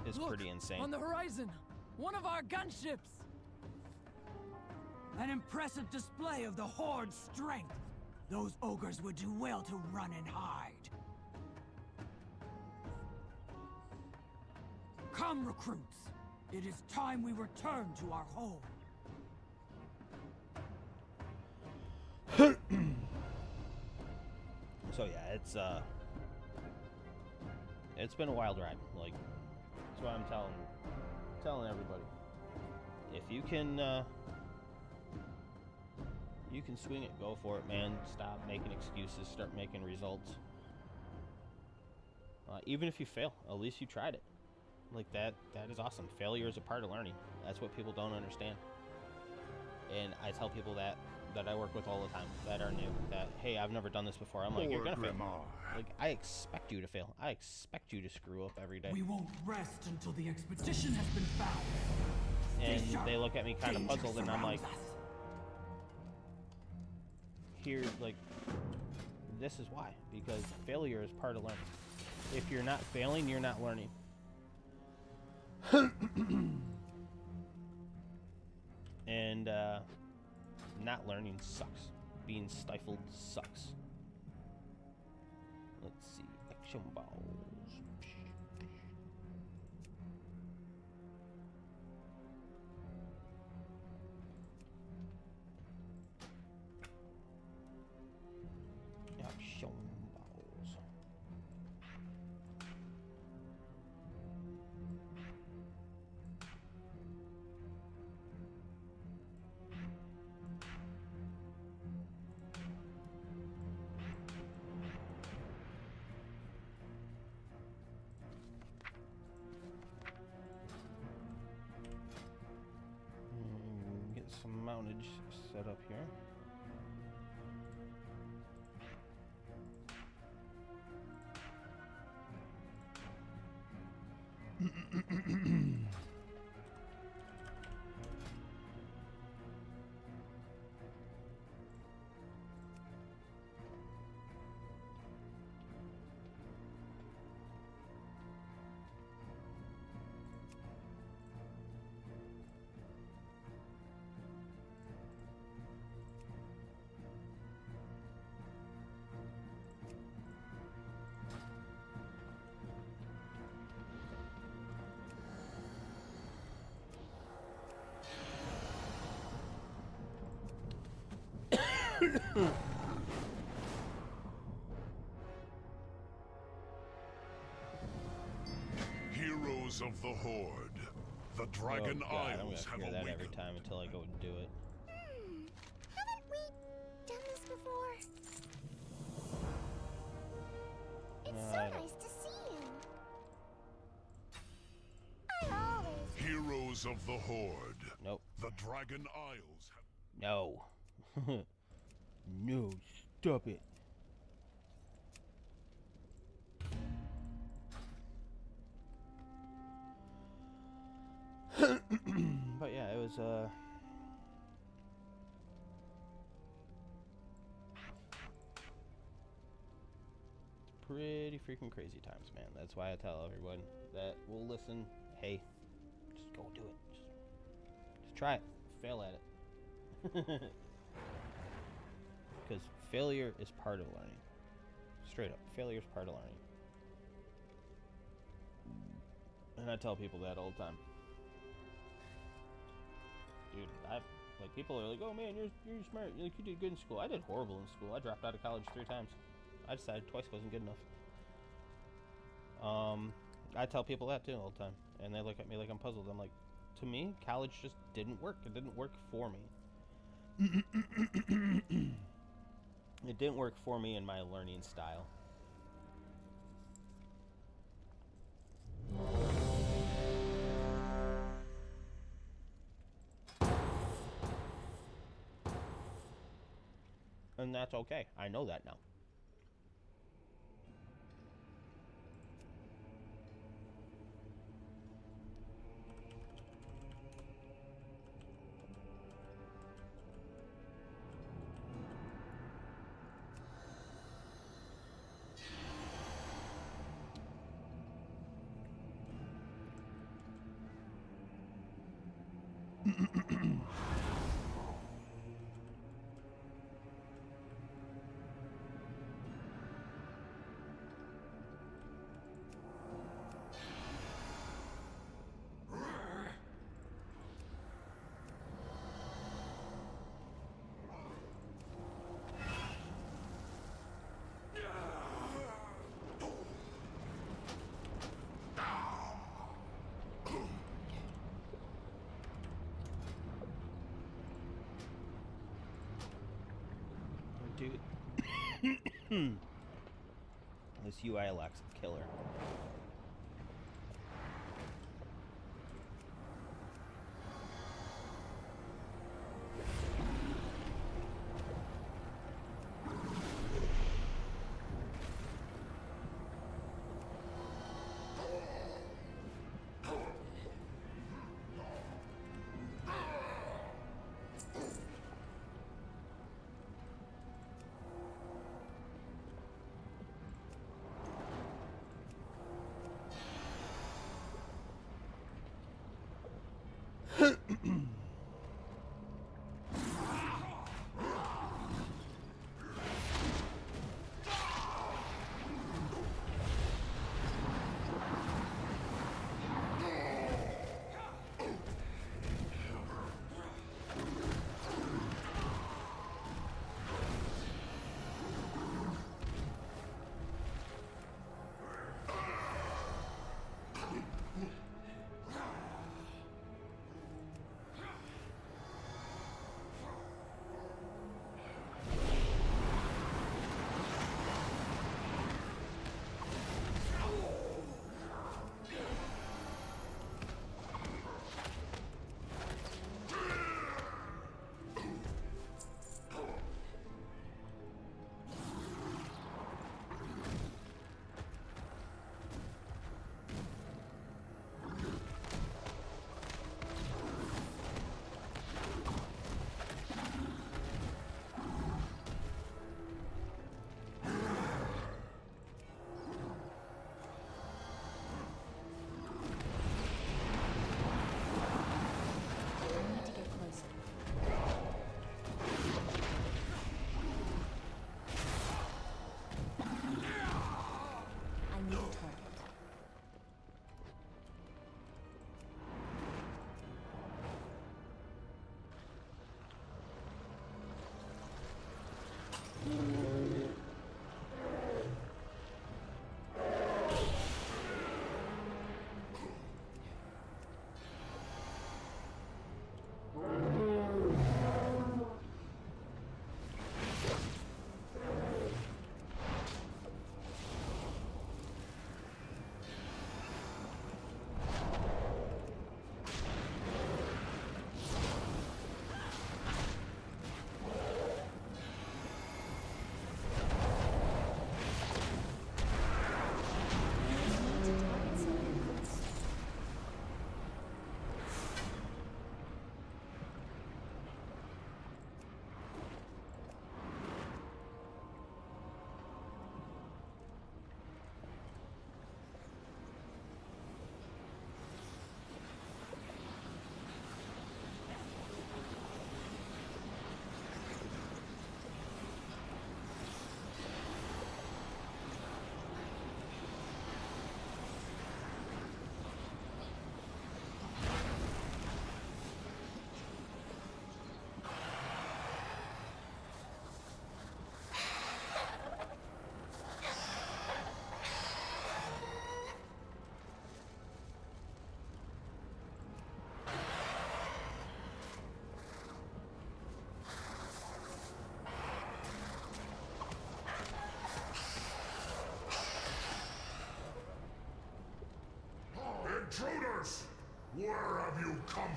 It's Look, pretty insane. on the horizon, one of our gunships. An impressive display of the Horde's strength. Those ogres would do well to run and hide. Come, recruits. It is time we return to our home. So yeah, it's been a wild ride. Like, that's what I'm telling everybody. If you can swing it, go for it, man. Stop making excuses, start making results. Even if you fail, at least you tried it. Like, that is awesome. Failure is a part of learning. That's what people don't understand. And I tell people that I work with all the time, that are new, that, hey, I've never done this before. I'm like, you're gonna fail. Like, I expect you to fail. I expect you to screw up every day. We won't rest until the expedition has been found. And Stay sharp. they look at me kind of Danger puzzled, and I'm like, surrounds us. here, like, this is why. Because failure is part of learning. If you're not failing, you're not learning. And not learning sucks. Being stifled sucks. Let's see. Action balls. Action balls. Get some mountage set up here. Heroes of the Horde. The Dragon Oh God, I'm gonna Isles have hear that awakened. every time until I go and do it. Haven't we done this before? It's so nice to see you. I always... Heroes of the Horde. Nope. The Dragon Isles have... No. No, stop it. But yeah, it was pretty freaking crazy times, man. That's why I tell everyone that will listen, hey, just go do it. Just try it. Fail at it. Because failure is part of learning. Straight up, failure is part of learning. And I tell people that all the time. Dude, like people are like, oh man, you're smart. You did good in school. I did horrible in school. I dropped out of college 3 times. I decided twice wasn't good enough. I tell people that too all the time, and they look at me like I'm puzzled. I'm like, to me, college just didn't work. It didn't work for me. It didn't work for me in my learning style. And that's okay. I know that now. Dude. This UI lock's a killer.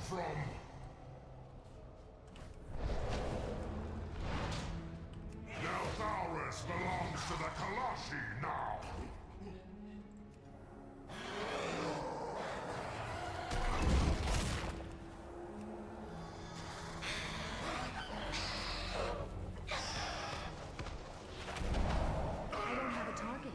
from... Delthaurus belongs to the Colossi now! I don't have a target.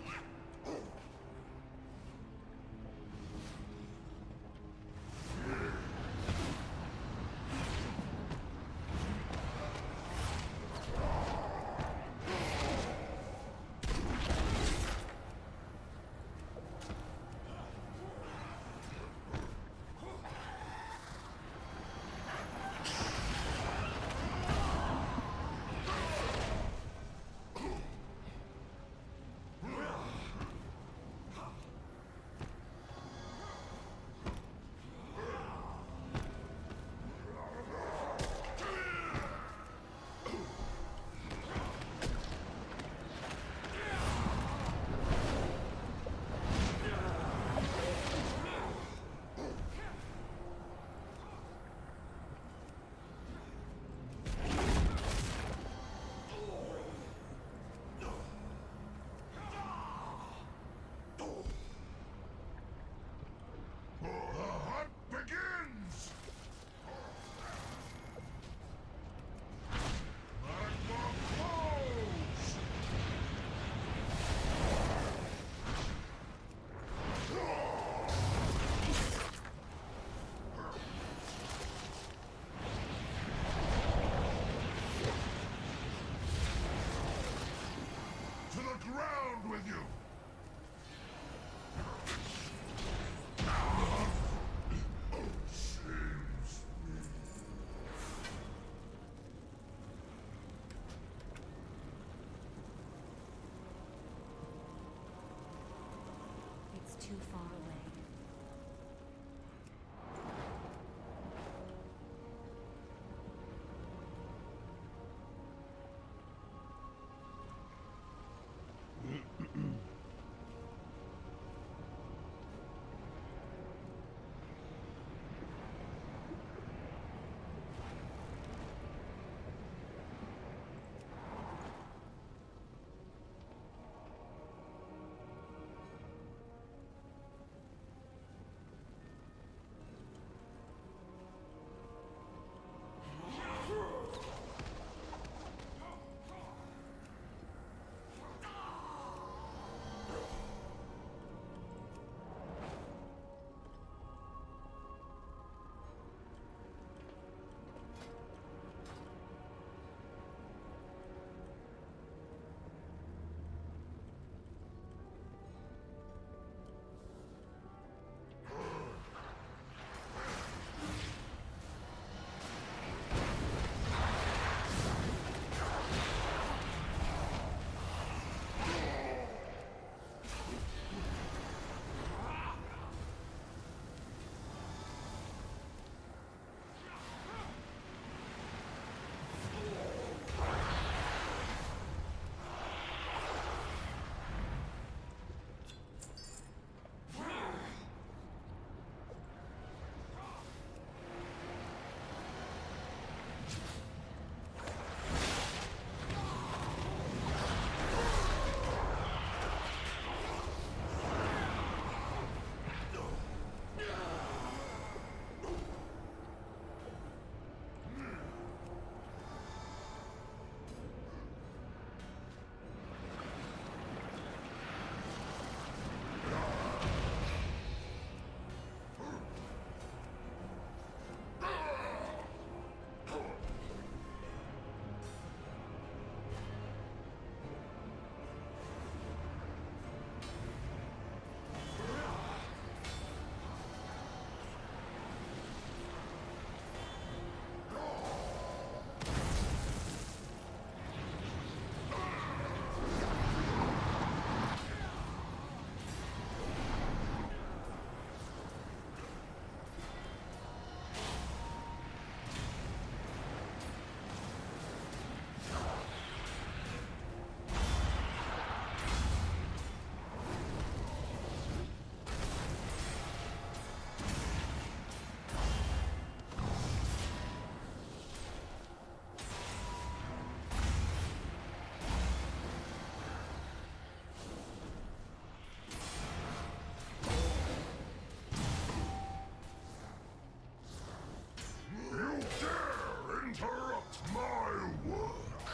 my work.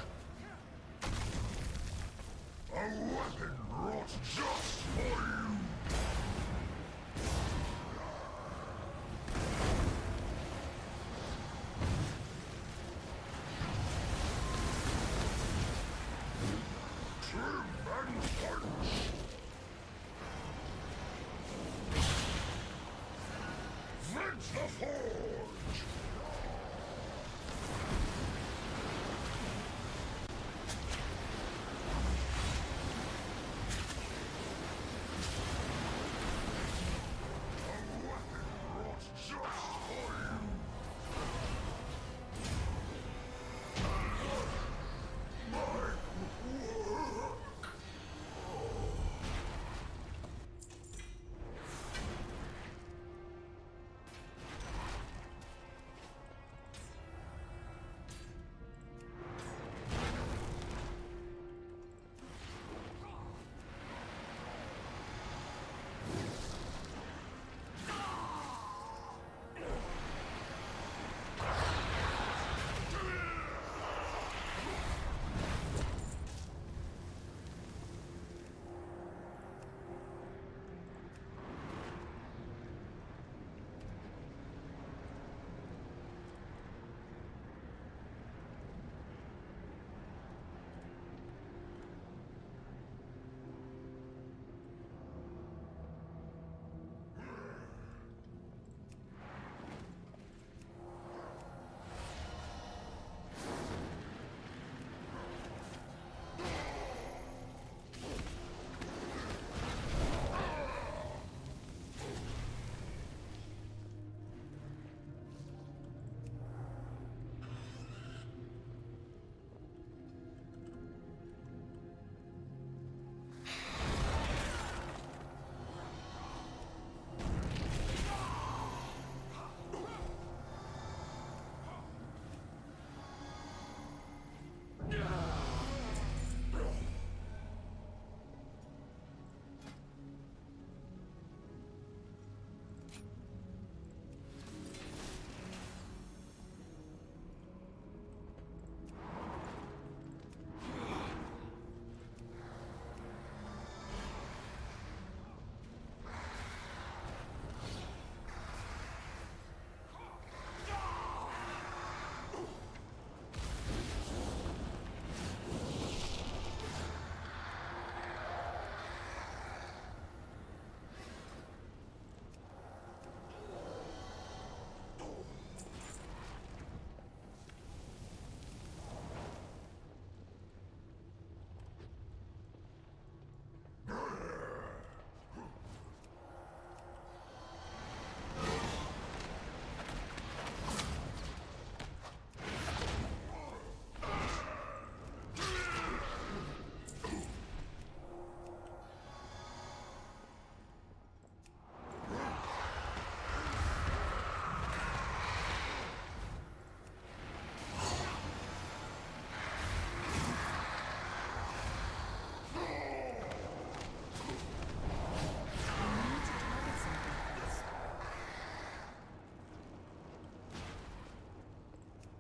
A weapon brought just for you. Trim and punch. Vent the forge.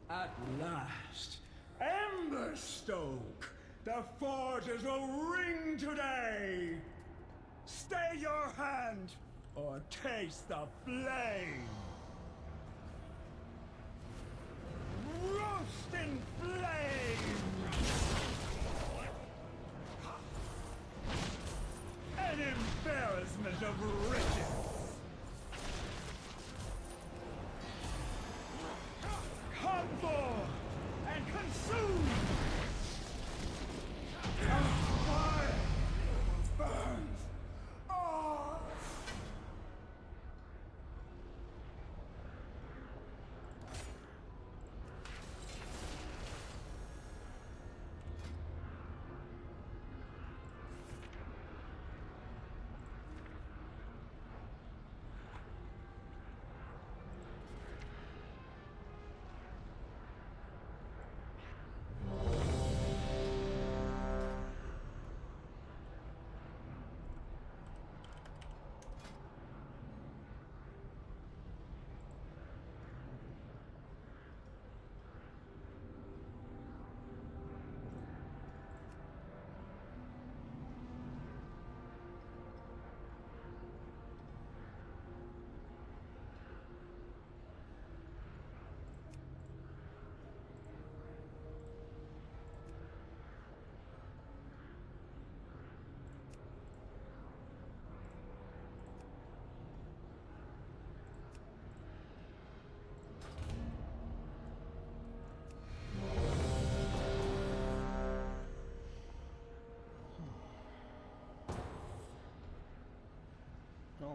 At last, Emberstoke! The forges will ring today! Stay your hand, or taste the flame! Roast in flames! An embarrassment of riches! Come forth and consume! The fire burns all!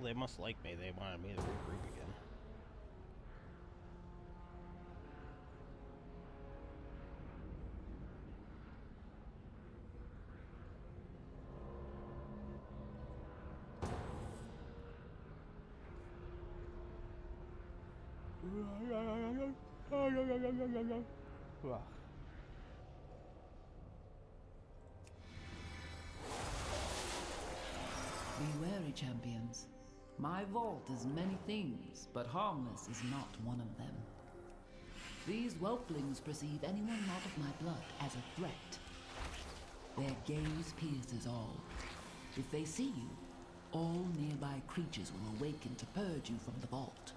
they must like me. They wanted me to regroup again. Ugh. Be wary, champions. My vault is many things, but harmless is not one of them. These whelplings perceive anyone not of my blood as a threat. Their gaze pierces all. If they see you, all nearby creatures will awaken to purge you from the vault.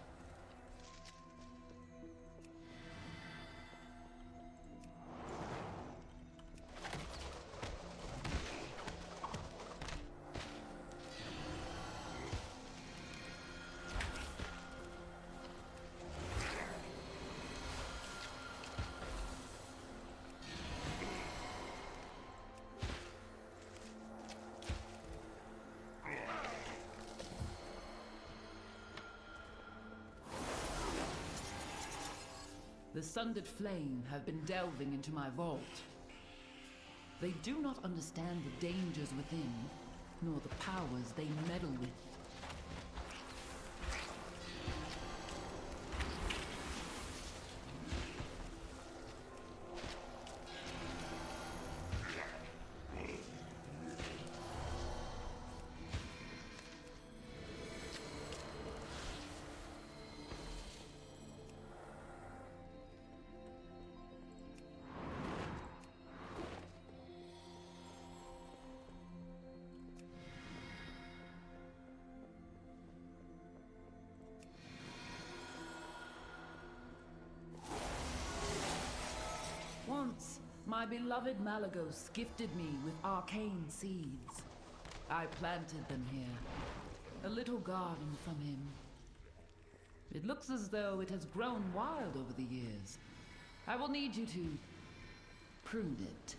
The Sundered Flame have been delving into my vault. They do not understand the dangers within, nor the powers they meddle with. Once, my beloved Malagos gifted me with arcane seeds. I planted them here. A little garden from him. It looks as though it has grown wild over the years. I will need you to prune it.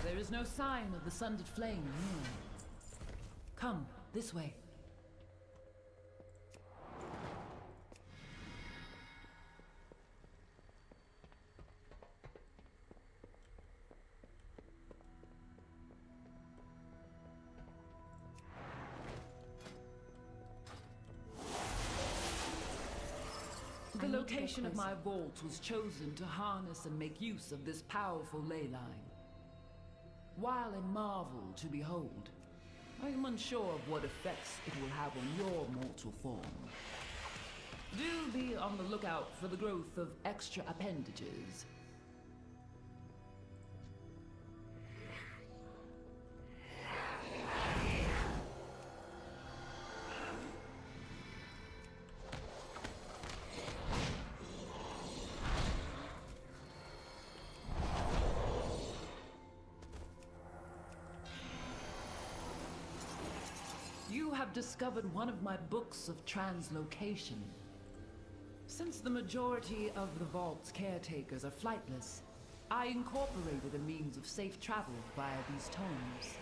There is no sign of the Sundered Flame here. Come, this way. The location of my vault was chosen to harness and make use of this powerful ley line. While a marvel to behold, I am unsure of what effects it will have on your mortal form. Do be on the lookout for the growth of extra appendages. You have discovered one of my books of translocation. Since the majority of the vault's caretakers are flightless, I incorporated a means of safe travel via these tomes.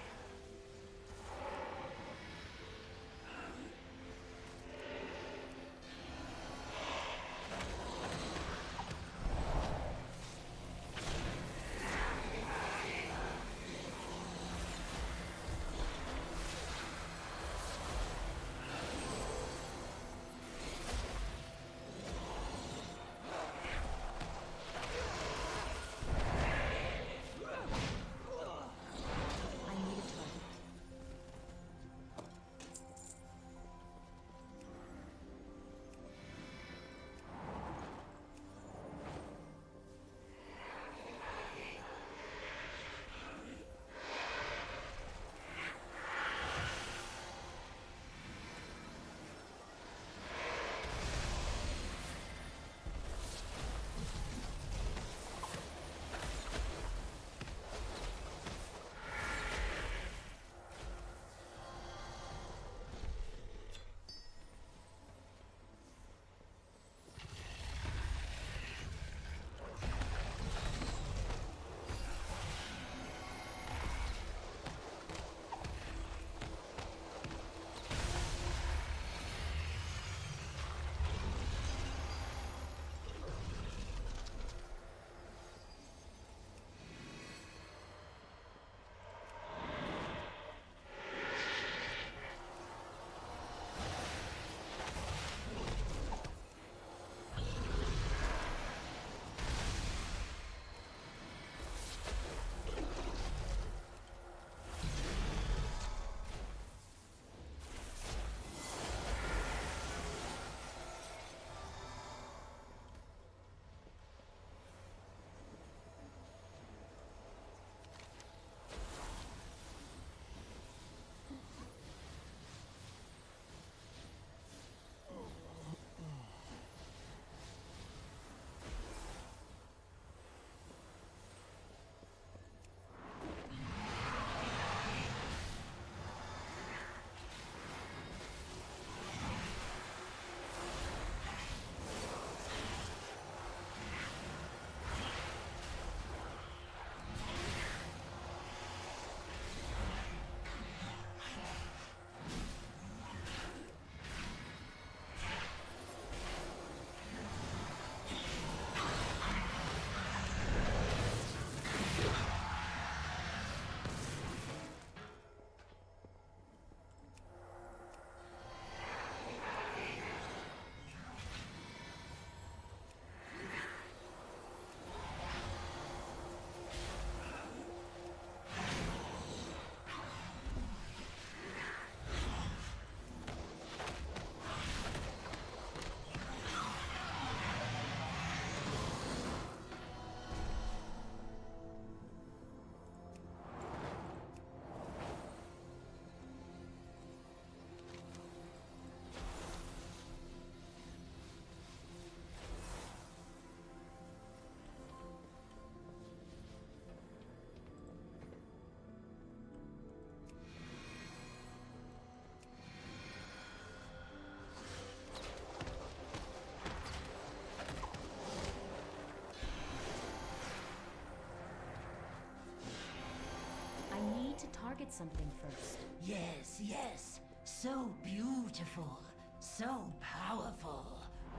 To target something first. Yes, yes. So beautiful. So powerful.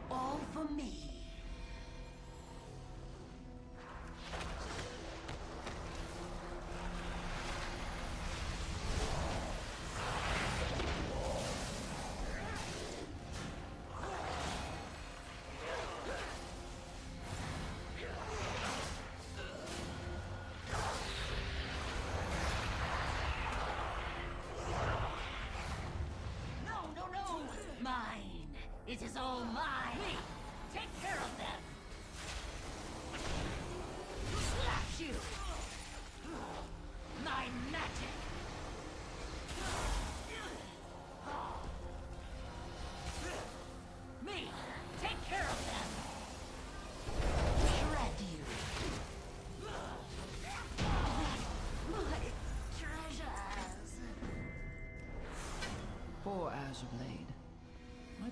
All for me. Mine. It is all mine. Take care of them. Slash you. My magic. Me. Take care of them. Shred you. My treasures. Poor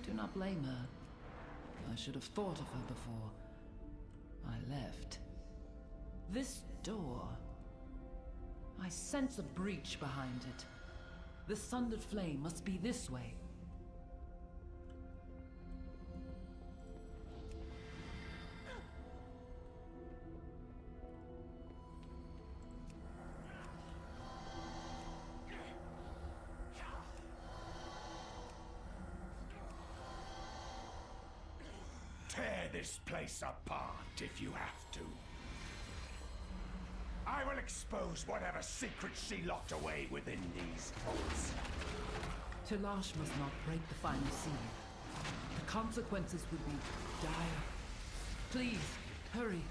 do not blame her. I should have thought of her before I left. This door. I sense a breach behind it. The sundered flame must be this way. Tear this place apart if you have to. I will expose whatever secrets she locked away within these vaults. Talash must not break the final seal. The consequences would be dire. Please, hurry.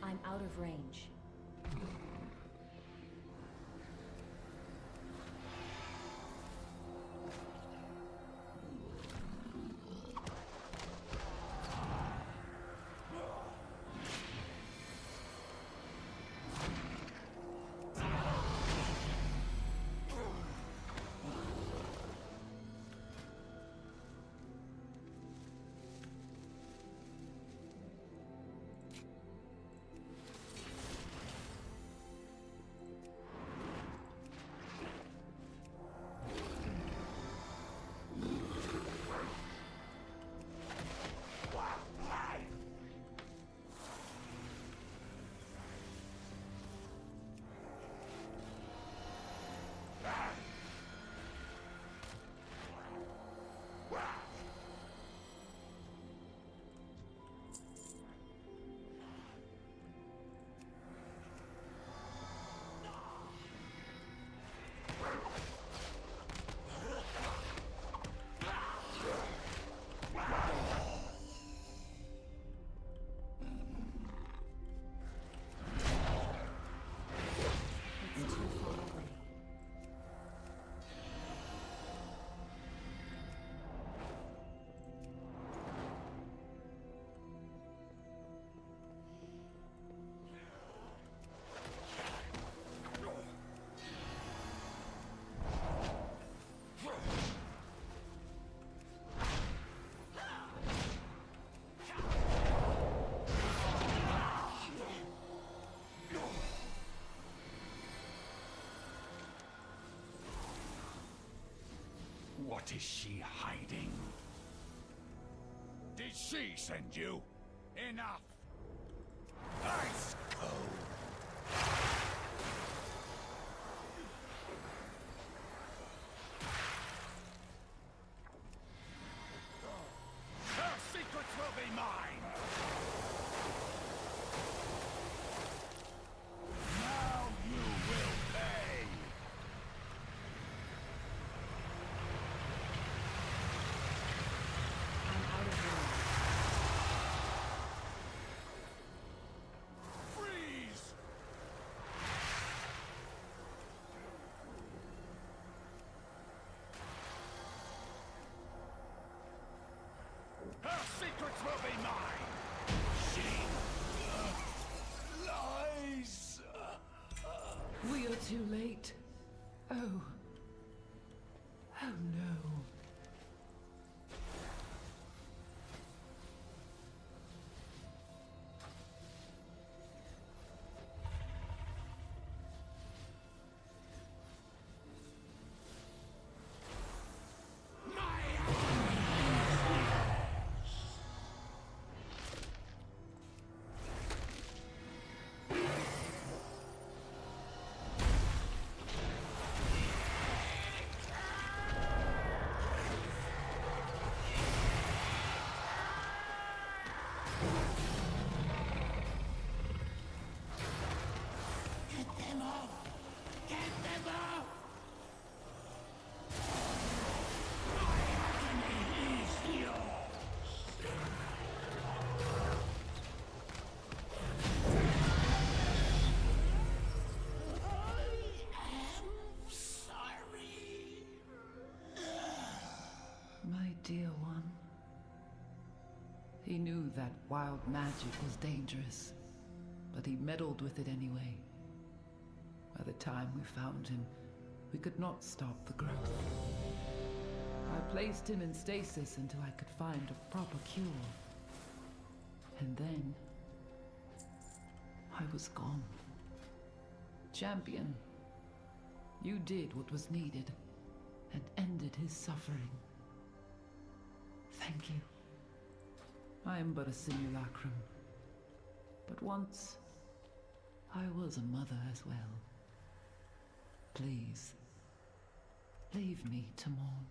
I'm out of range. What is she hiding? Did she send you? Enough! Ice cold! Her secrets will be mine! Now you will pay! Freeze! Her secrets will be mine! She lies! We are too late. Oh. Oh no. He knew that wild magic was dangerous, but he meddled with it anyway. By the time we found him, we could not stop the growth. I placed him in stasis until I could find a proper cure. And then, I was gone. Champion, you did what was needed and ended his suffering. Thank you. I am but a simulacrum. But once, I was a mother as well. Please, leave me to mourn.